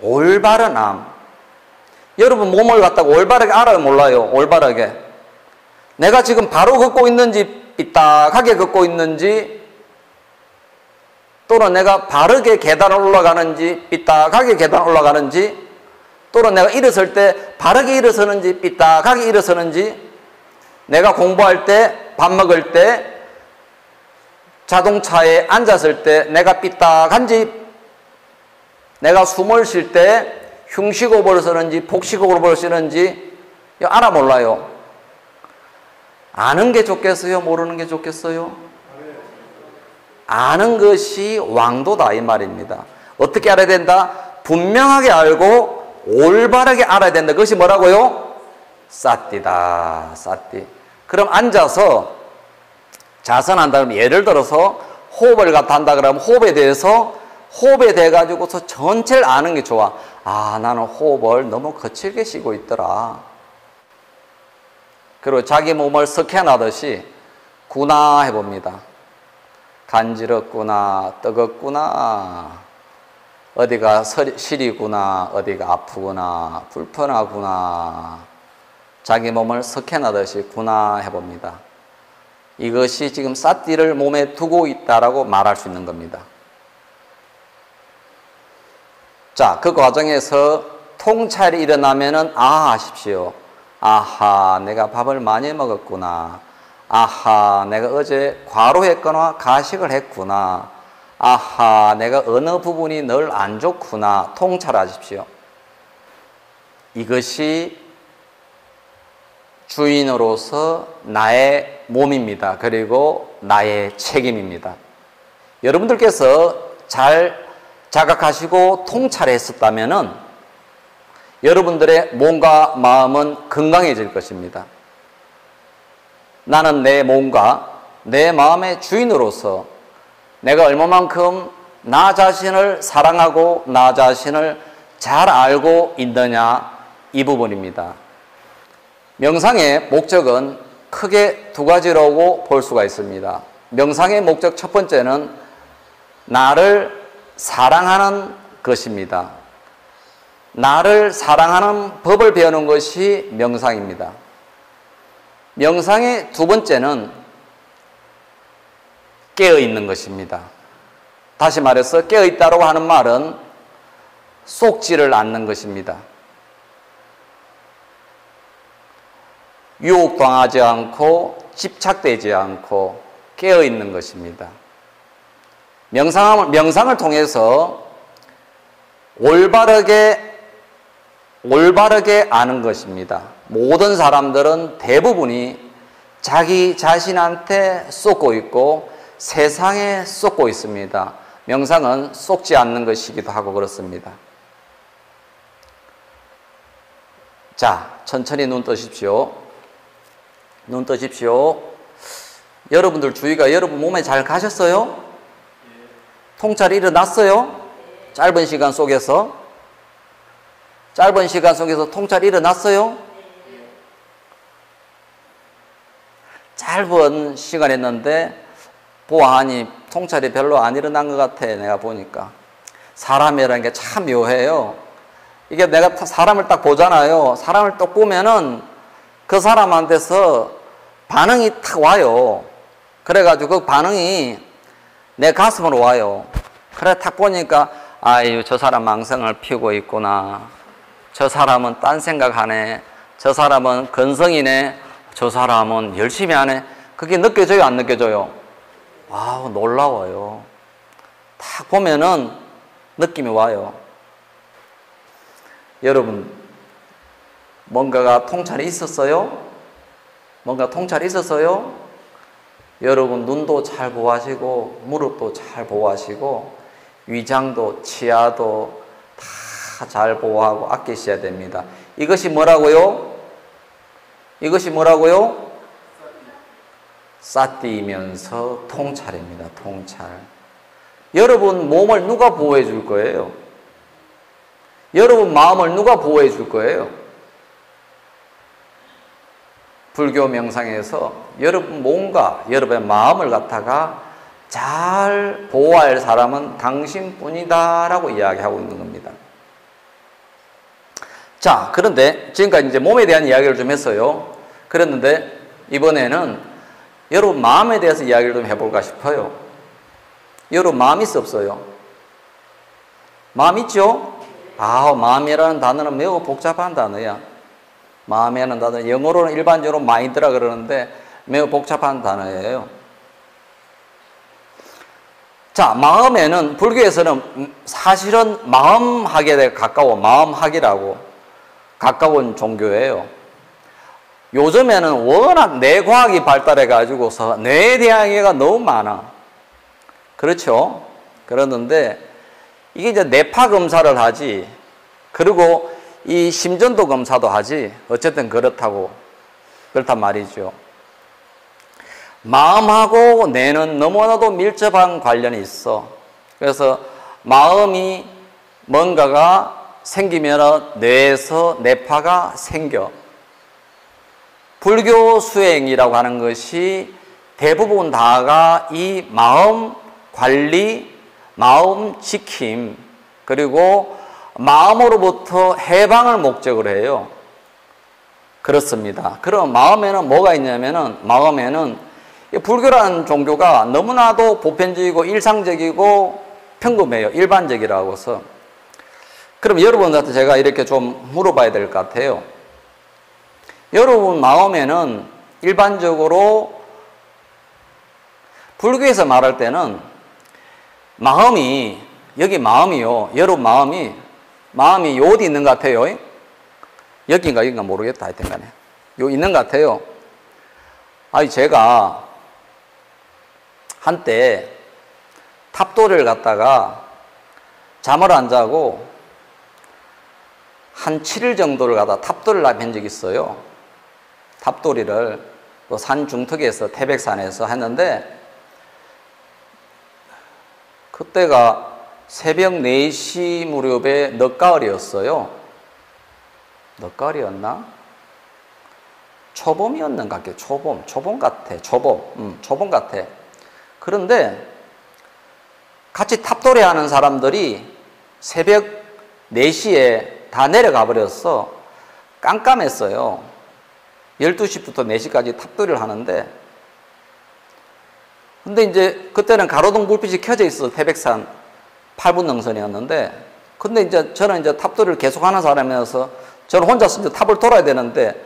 올바른 암. 여러분 몸을 갖다가 올바르게 알아요, 몰라요? 올바르게. 내가 지금 바로 걷고 있는지, 삐딱하게 걷고 있는지, 또는 내가 바르게 계단을 올라가는지, 삐딱하게 계단 올라가는지, 또는 내가 일어설 때 바르게 일어서는지, 삐딱하게 일어서는지, 내가 공부할 때, 밥 먹을 때, 자동차에 앉았을 때 내가 삐딱한지, 내가 숨을 쉴 때 흉식호흡을 쓰는지 복식호흡을 쓰는지 알아 몰라요? 아는 게 좋겠어요? 모르는 게 좋겠어요? 아는 것이 왕도다 이 말입니다. 어떻게 알아야 된다? 분명하게 알고 올바르게 알아야 된다. 그것이 뭐라고요? 사띠다. 사띠. 그럼 앉아서 자선한다 그러면, 예를 들어서 호흡을 갖다 한다 그러면 호흡에 대해 가지고서 전체를 아는 게 좋아. 아, 나는 호흡을 너무 거칠게 쉬고 있더라. 그리고 자기 몸을 스캔하듯이 구나 해봅니다. 간지럽구나, 뜨겁구나, 어디가 시리구나, 어디가 아프구나, 불편하구나. 자기 몸을 스캔하듯이 구나 해봅니다. 이것이 지금 사띠를 몸에 두고 있다라고 말할 수 있는 겁니다. 자, 그 과정에서 통찰이 일어나면은 하십시오. 아하, 내가 밥을 많이 먹었구나. 아하, 내가 어제 과로했거나 가식을 했구나. 아하, 내가 어느 부분이 늘 안 좋구나. 통찰하십시오. 이것이 주인으로서 나의 몸입니다. 그리고 나의 책임입니다. 여러분들께서 잘 자각하시고 통찰했었다면은 여러분들의 몸과 마음은 건강해질 것입니다. 나는 내 몸과 내 마음의 주인으로서 내가 얼마만큼 나 자신을 사랑하고 나 자신을 잘 알고 있느냐, 이 부분입니다. 명상의 목적은 크게 두 가지라고 볼 수가 있습니다. 명상의 목적 첫 번째는 나를 사랑하는 것입니다. 나를 사랑하는 법을 배우는 것이 명상입니다. 명상의 두 번째는 깨어있는 것입니다. 다시 말해서 깨어있다고 하는 말은 속지를 않는 것입니다. 유혹당하지 않고 집착되지 않고 깨어있는 것입니다. 명상을 통해서 올바르게 아는 것입니다. 모든 사람들은 대부분이 자기 자신한테 쏟고 있고 세상에 쏟고 있습니다. 명상은 쏟지 않는 것이기도 하고 그렇습니다. 자, 천천히 눈 뜨십시오. 눈 뜨십시오. 여러분들 주위가 여러분 몸에 잘 가셨어요? 통찰이 일어났어요? 짧은 시간 속에서 통찰이 일어났어요? 짧은 시간이었는데 보아하니 통찰이 별로 안 일어난 것 같아. 내가 보니까 사람이라는 게 참 묘해요. 이게 내가 사람을 딱 보잖아요. 사람을 딱 보면은 그 사람한테서 반응이 탁 와요. 그래가지고 그 반응이 내 가슴으로 와요. 그래 탁 보니까 아유, 저 사람 망상을 피우고 있구나. 저 사람은 딴 생각하네. 저 사람은 건성이네. 저 사람은 열심히 하네. 그게 느껴져요, 안 느껴져요? 와우, 놀라워요. 탁 보면은 느낌이 와요. 여러분, 뭔가가 통찰이 있었어요? 뭔가 통찰이 있었어요? 여러분, 눈도 잘 보호하시고, 무릎도 잘 보호하시고, 위장도, 치아도 다 잘 보호하고 아끼셔야 됩니다. 이것이 뭐라고요? 이것이 뭐라고요? 사띠이면서 통찰입니다. 통찰. 여러분 몸을 누가 보호해 줄 거예요? 여러분 마음을 누가 보호해 줄 거예요? 불교 명상에서 여러분 몸과 여러분의 마음을 갖다가 잘 보호할 사람은 당신뿐이다 라고 이야기하고 있는 겁니다. 자, 그런데 지금까지 이제 몸에 대한 이야기를 좀 했어요. 그랬는데 이번에는 여러분 마음에 대해서 이야기를 좀 해볼까 싶어요. 여러분 마음 있어 없어요? 마음 있죠? 마음이라는 단어는 매우 복잡한 단어야. 마음이라는 단어, 영어로는 일반적으로 마인드라 그러는데 매우 복잡한 단어예요. 자, 마음에는 불교에서는 사실은 마음학에 가까워 마음학이라고 가까운 종교예요. 요즘에는 워낙 뇌과학이 발달해 가지고서 뇌에 대한 이해가 너무 많아. 그렇죠? 그러는데 이게 이제 뇌파 검사를 하지, 그리고 이 심전도 검사도 하지, 어쨌든 그렇단 말이죠. 마음하고 뇌는 너무나도 밀접한 관련이 있어. 그래서 마음이 뭔가가 생기면 뇌에서 뇌파가 생겨. 불교 수행이라고 하는 것이 대부분 다가 이 마음 관리, 마음 지킴, 그리고 마음으로부터 해방을 목적으로 해요. 그렇습니다. 그럼 마음에는 뭐가 있냐면은, 마음에는 불교라는 종교가 너무나도 보편적이고 일상적이고 평범해요. 일반적이라고서. 그럼 여러분한테 제가 이렇게 좀 물어봐야 될 것 같아요. 여러분 마음에는 일반적으로 불교에서 말할 때는 마음이, 여기 마음이요. 여러분 마음이 요 어디 있는 것 같아요. 여긴가 모르겠다. 하여튼 간에. 요 있는 것 같아요. 제가 한때 탑도를 갔다가 잠을 안 자고 한 7일 정도를 가다 탑도를 한 적이 있어요. 탑도리를 또 산 중턱에서 태백산에서 했는데, 그때가 새벽 4시 무렵에 늦가을이었어요. 늦가을이었나? 초봄이었는 것 같아요. 초봄 같아. 그런데 같이 탑도리 하는 사람들이 새벽 4시에 다 내려가 버렸어. 깜깜했어요. 12시부터 4시까지 탑도리를 하는데, 근데 이제 그때는 가로등 불빛이 켜져 있어. 태백산 8분 능선이었는데, 근데 이제 저는 이제 탑도리를 계속 하는 사람이어서 저는 혼자서 이제 탑을 돌아야 되는데,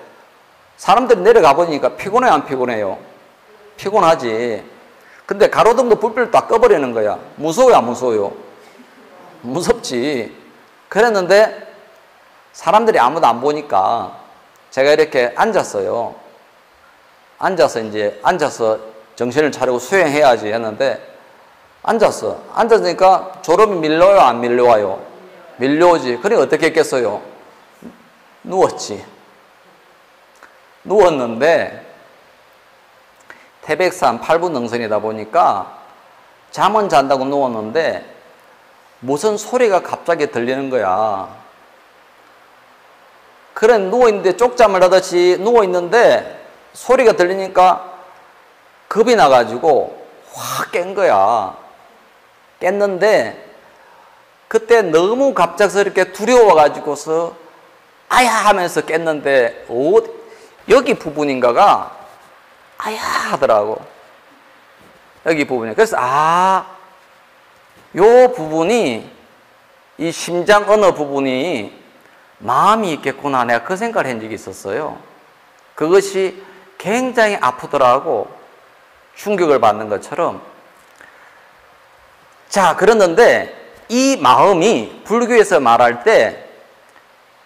사람들이 내려가 보니까 피곤해, 안 피곤해요? 피곤하지. 근데 가로등도 불빛을 다 꺼버리는 거야. 무서워요, 안 무서워요? 무섭지. 그랬는데 사람들이 아무도 안 보니까 제가 이렇게 앉았어요. 앉아서 정신을 차리고 수행해야지 했는데, 앉았으니까 졸음이 밀려요, 안 밀려와요? 밀려오지. 그러니 어떻게 했겠어요? 누웠지. 누웠는데 태백산 8분 능선이다 보니까 잠은 잔다고 누웠는데 무슨 소리가 갑자기 들리는 거야. 그래, 누워있는데 쪽잠을 하듯이 누워있는데 소리가 들리니까 겁이 나가지고 확 깬 거야. 깼는데 그때 너무 갑작스럽게 두려워가지고서 아야 하면서 깼는데 여기 부분인가가 아야 하더라고. 여기 부분이. 그래서 요 부분이, 이 심장 어느 부분이 마음이 있겠구나. 내가 그 생각을 한 적이 있었어요. 그것이 굉장히 아프더라고. 충격을 받는 것처럼. 자, 그랬는데 이 마음이 불교에서 말할 때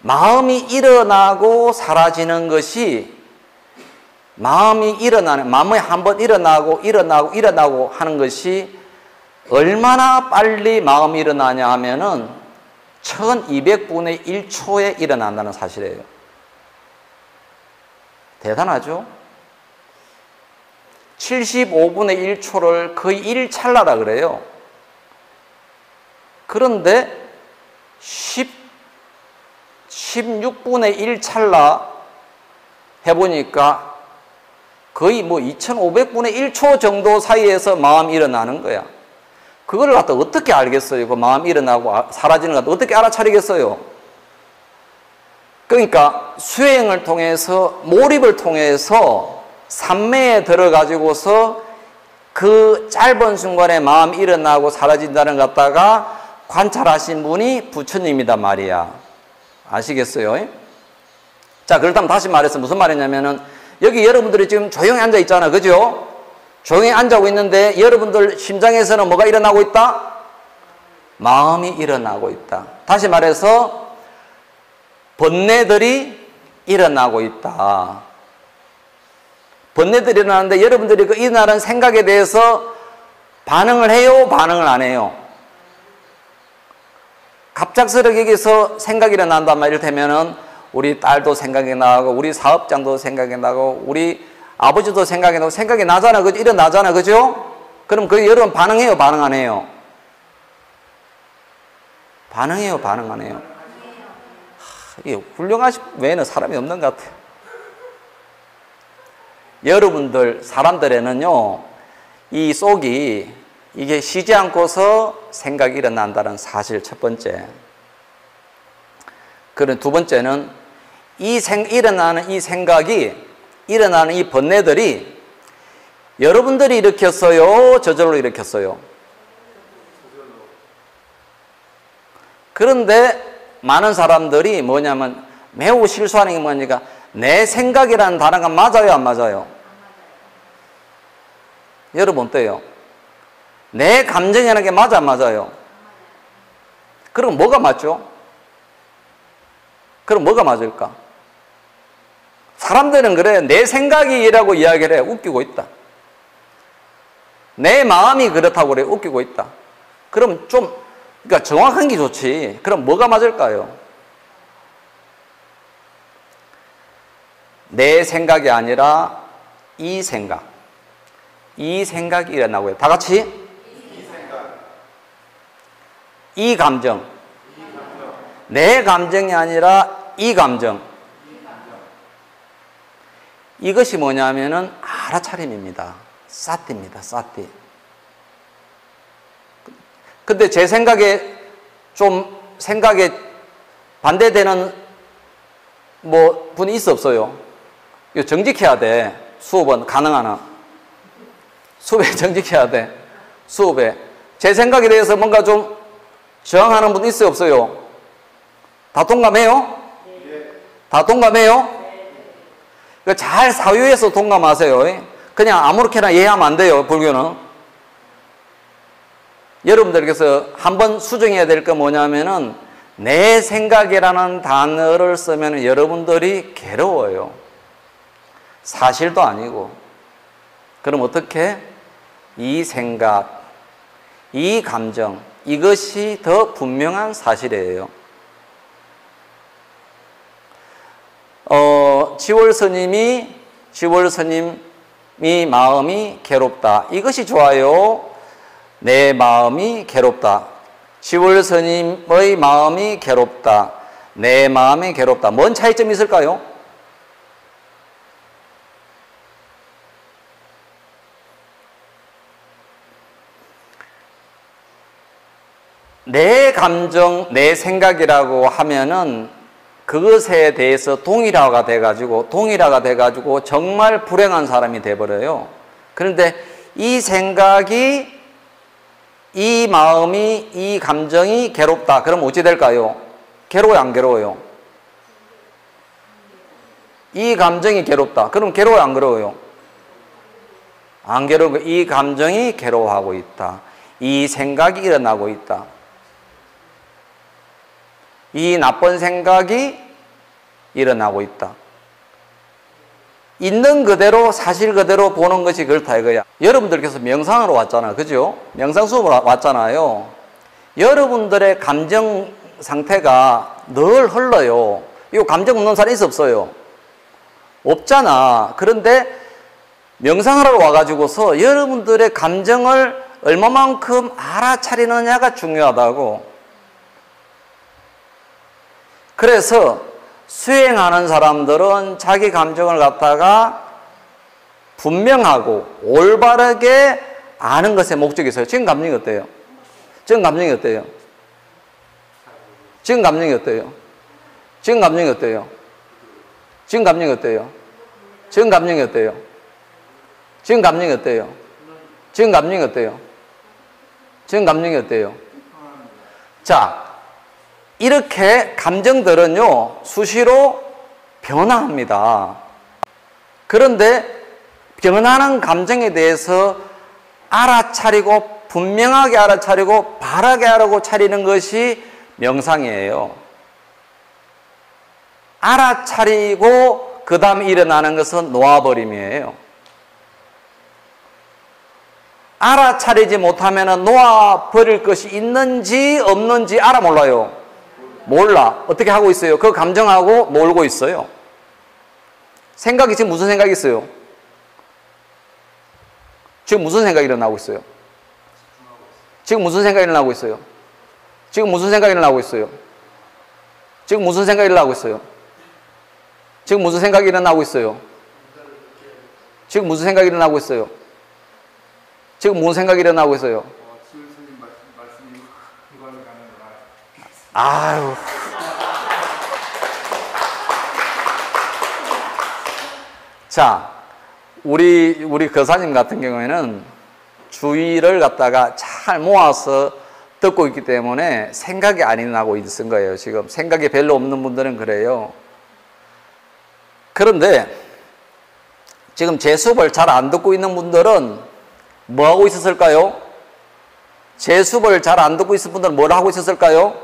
마음이 일어나고 사라지는 것이 마음이 한번 일어나고 하는 것이 얼마나 빨리 마음이 일어나냐 하면은 1200분의 1초에 일어난다는 사실이에요. 대단하죠? 75분의 1초를 거의 1찰나라 그래요. 그런데 16분의 1찰나 해보니까 거의 2500분의 1초 정도 사이에서 마음이 일어나는 거야. 그걸 갖다 어떻게 알겠어요? 그 마음이 일어나고 사라지는 것 어떻게 알아차리겠어요? 그러니까 수행을 통해서, 몰입을 통해서 삼매에 들어가지고서 그 짧은 순간에 마음이 일어나고 사라진다는 것 갖다가 관찰하신 분이 부처님이다 말이야. 아시겠어요? 자, 그렇다면 다시 말해서 무슨 말이냐면은 여기 여러분들이 지금 조용히 앉아 있잖아. 그죠? 조용히 앉아고 있는데 여러분들 심장에서는 뭐가 일어나고 있다? 마음이 일어나고 있다. 다시 말해서 번뇌들이 일어나고 있다. 번뇌들이 일어나는데 여러분들이 그 일어나는 생각에 대해서 반응을 해요? 반응을 안 해요? 갑작스럽게 여기서 생각이 일어난단 말이를 테면은 우리 딸도 생각이 나고 우리 사업장도 생각이 나고 우리 아버지도 생각이 나고 생각이 나잖아. 그죠? 일어나잖아. 그죠? 그럼 그 여러분 반응해요? 반응 안 해요? 반응해요? 반응 안 해요? 이게 훌륭하신 외에는 사람이 없는 것 같아요. 여러분들 사람들에는요 이 속이 이게 쉬지 않고서 생각이 일어난다는 사실 첫 번째. 그리고 두 번째는 일어나는 이 생각이 일어나는 이 번뇌들이 여러분들이 일으켰어요? 저절로 일으켰어요? 그런데 많은 사람들이 뭐냐면 매우 실수하는 게 뭐냐니까 내 생각이라는 단어가 맞아요? 안 맞아요? 여러분 어때요? 내 감정이라는 게 맞아? 안 맞아요? 그럼 뭐가 맞죠? 그럼 뭐가 맞을까? 사람들은 그래. 내 생각이라고 이야기를 해. 웃기고 있다. 내 마음이 그렇다고 그래. 웃기고 있다. 그럼 그러니까 정확한 게 좋지. 그럼 뭐가 맞을까요? 내 생각이 아니라 이 생각. 이 생각이 일어나고요. 다 같이? 이 감정. 내 감정이 아니라 이 감정. 이것이 뭐냐면은 알아차림입니다. 사티입니다. 사티. 근데 제 생각에 생각에 반대되는 분이 있어 없어요? 이거 정직해야 돼. 수업은 가능하나? 수업에 정직해야 돼. 수업에. 제 생각에 대해서 뭔가 좀 저항하는 분 있어요 없어요? 다 동감해요? 다 동감해요? 잘 사유해서 동감하세요. 그냥 아무렇게나 이해하면 안 돼요, 불교는. 여러분들께서 한번 수정해야 될 거 뭐냐면은 내 생각이라는 단어를 쓰면 여러분들이 괴로워요. 사실도 아니고. 그럼 어떻게? 이 생각, 이 감정, 이것이 더 분명한 사실이에요. 지월 스님이 마음이 괴롭다. 이것이 좋아요? 내 마음이 괴롭다. 지월 스님의 마음이 괴롭다. 내 마음이 괴롭다. 뭔 차이점이 있을까요? 내 감정, 내 생각이라고 하면은 그것에 대해서 동일화가 돼가지고 정말 불행한 사람이 돼버려요. 그런데 이 생각이, 이 마음이, 이 감정이 괴롭다. 그럼 어찌 될까요? 괴로워요, 안 괴로워요? 이 감정이 괴롭다. 그럼 괴로워요, 안 괴로워요? 안 괴로운 거. 이 감정이 괴로워하고 있다. 이 생각이 일어나고 있다. 이 나쁜 생각이 일어나고 있다. 있는 그대로 사실 그대로 보는 것이 그렇다 이거야. 여러분들께서 명상으로 왔잖아요. 그죠? 명상 수업을 왔잖아요. 여러분들의 감정 상태가 늘 흘러요. 이거 감정 없는 사람 있어 없어요? 없잖아. 그런데 명상하러 와가지고서 여러분들의 감정을 얼마만큼 알아차리느냐가 중요하다고. 그래서 수행하는 사람들은 자기 감정을 갖다가 분명하고 올바르게 아는 것에 목적이 있어요. 지금 감정이 어때요? 지금 감정이 어때요? 지금 감정이 어때요? 지금 감정이 어때요? 지금 감정이 어때요? 지금 감정이 어때요? 지금 감정이 어때요? 지금 감정이 어때요? 지금 감정이 어때요? 자, 이렇게 감정들은요, 수시로 변화합니다. 그런데 변하는 감정에 대해서 알아차리고, 분명하게 알아차리고, 바르게 알아차리는 것이 명상이에요. 알아차리고, 그 다음에 일어나는 것은 놓아버림이에요. 알아차리지 못하면 놓아버릴 것이 있는지 없는지 알아 몰라요. 몰라. 어떻게 하고 있어요? 그 감정하고 놀고 있어요. 생각이 지금 무슨 생각이 있어요? 지금 무슨 생각이 일어나고 있어요? 지금 무슨 생각이 일어나고 있어요? 지금 무슨 생각이 일어나고 있어요? 지금 무슨 생각이 일어나고 있어요? 지금 무슨 생각이 일어나고 있어요? 지금 무슨 생각이 일어나고 있어요? 지금 무슨 생각이 일어나고 있어요? 지울스님 말씀이 그걸로 가는구나. 아유. 자, 우리 거사님 같은 경우에는 주의를 갖다가 잘 모아서 듣고 있기 때문에 생각이 안 일어나고 있는 거예요. 지금 생각이 별로 없는 분들은 그래요. 그런데 지금 제 수업을 잘 안 듣고 있는 분들은 뭐 하고 있었을까요? 제 수업을 잘 안 듣고 있을 분들은 뭘 하고 있었을까요?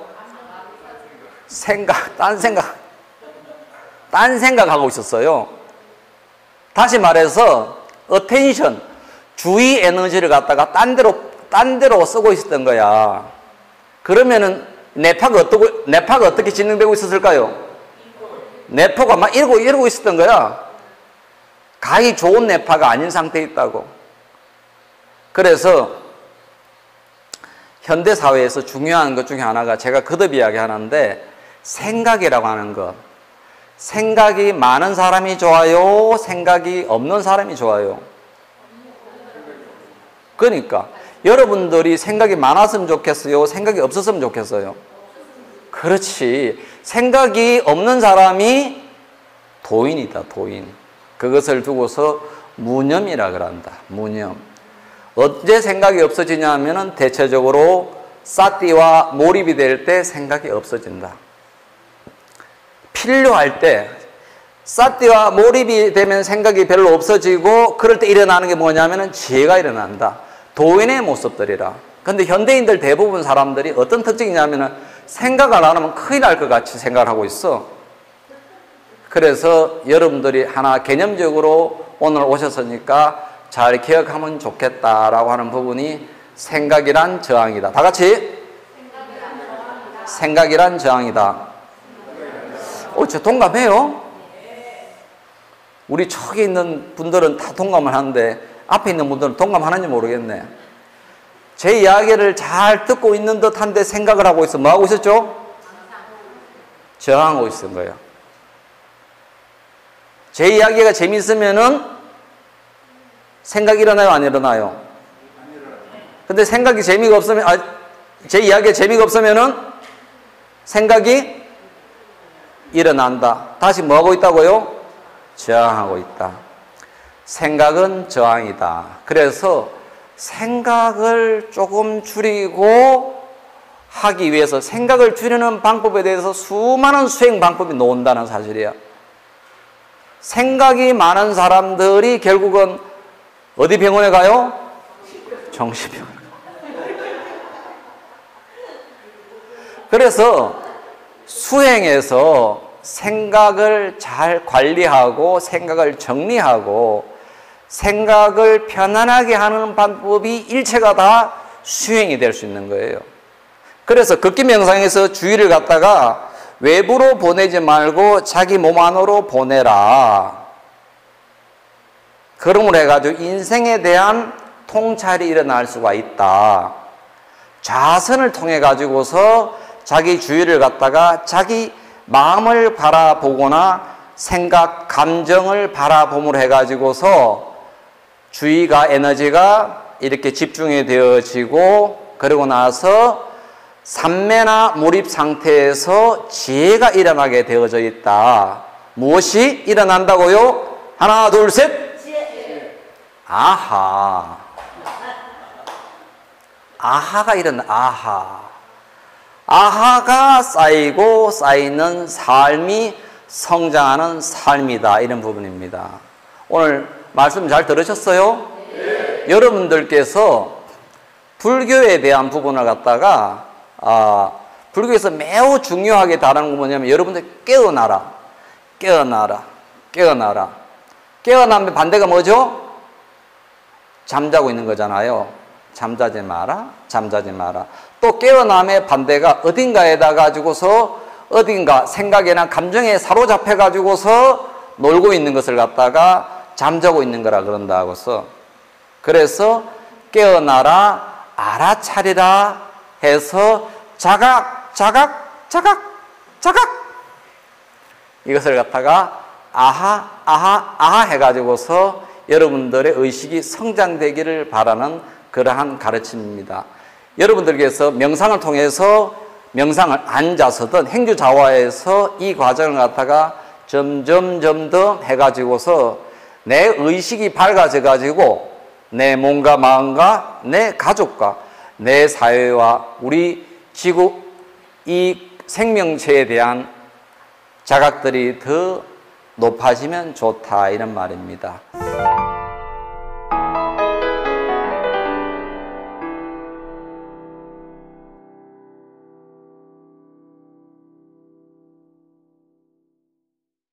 딴 생각하고 있었어요. 다시 말해서 attention, 주의 에너지를 갖다가 딴 데로 쓰고 있었던 거야. 그러면은 뇌파가 어떻게 진행되고 있었을까요? 뇌파가 막 이러고 있었던 거야. 가히 좋은 뇌파가 아닌 상태에 있다고. 그래서 현대 사회에서 중요한 것 중에 하나가 제가 거듭 이야기하는데 생각이라고 하는 것. 생각이 많은 사람이 좋아요? 생각이 없는 사람이 좋아요? 그러니까 여러분들이 생각이 많았으면 좋겠어요? 생각이 없었으면 좋겠어요? 그렇지. 생각이 없는 사람이 도인이다, 도인. 그것을 두고서 무념이라 그런다. 무념. 언제 생각이 없어지냐 하면은 대체적으로 사띠와 몰입이 될 때 생각이 없어진다. 필요할 때 사띠와 몰입이 되면 생각이 별로 없어지고 그럴 때 일어나는 게 뭐냐면은 지혜가 일어난다. 도인의 모습들이라. 근데 현대인들 대부분 사람들이 어떤 특징이냐면은 생각을 안 하면 큰일 날 것 같이 생각을 하고 있어. 그래서 여러분들이 하나 개념적으로 오늘 오셨으니까 잘 기억하면 좋겠다라고 하는 부분이 생각이란 저항이다. 다 같이 생각이란 저항이다. 저 동감해요? 우리 저기 있는 분들은 다 동감을 하는데 앞에 있는 분들은 동감하는지 모르겠네. 제 이야기를 잘 듣고 있는 듯한데 생각을 하고 있어. 뭐 하고 있었죠? 저항하고 있는 거예요. 제 이야기가 재미있으면은 생각이 일어나요? 안 일어나요? 근데 생각이 재미가 없으면, 제 이야기에 재미가 없으면은 생각이 일어난다. 다시 뭐 하고 있다고요? 저항하고 있다. 생각은 저항이다. 그래서 생각을 조금 줄이고 하기 위해서 생각을 줄이는 방법에 대해서 수많은 수행 방법이 나온다는 사실이야. 생각이 많은 사람들이 결국은 어디 병원에 가요? 정신병원. 수행에서 생각을 잘 관리하고 생각을 정리하고 생각을 편안하게 하는 방법이 일체가 다 수행이 될 수 있는 거예요. 그래서 걷기 명상에서 주의를 갖다가 외부로 보내지 말고 자기 몸 안으로 보내라. 그러므로 해가지고 인생에 대한 통찰이 일어날 수가 있다. 좌선을 통해 가지고서 자기 주의를 갖다가 자기 마음을 바라보거나 생각, 감정을 바라봄으로 해가지고서 주의가, 에너지가 이렇게 집중이 되어지고 그러고 나서 삼매나 몰입 상태에서 지혜가 일어나게 되어져 있다. 무엇이 일어난다고요? 하나, 둘, 셋. 지혜. 아하. 아하가 일어나. 아하. 아하가 쌓이고 쌓이는 삶이 성장하는 삶이다. 이런 부분입니다. 오늘 말씀 잘 들으셨어요? 네. 여러분들께서 불교에 대한 부분을 갖다가 불교에서 매우 중요하게 다루는 건 뭐냐면 여러분들 깨어나라. 깨어나라. 깨어나라. 깨어나면 반대가 뭐죠? 잠자고 있는 거잖아요. 잠자지 마라. 잠자지 마라. 또 깨어남의 반대가 어딘가에다 가지고서 어딘가 생각이나 감정에 사로잡혀 가지고서 놀고 있는 것을 갖다가 잠자고 있는 거라 그런다고서. 그래서 깨어나라, 알아차리라 해서 자각, 자각, 자각, 자각 이것을 갖다가 아하, 아하, 아하 해가지고서 여러분들의 의식이 성장되기를 바라는 그러한 가르침입니다. 여러분들께서 명상을 통해서 명상을 앉아서든 행주자화에서 이 과정을 갖다가 점점 해가지고서 내 의식이 밝아져 가지고 내 몸과 마음과 내 가족과 내 사회와 우리 지구 이 생명체에 대한 자각들이 더 높아지면 좋다 이런 말입니다.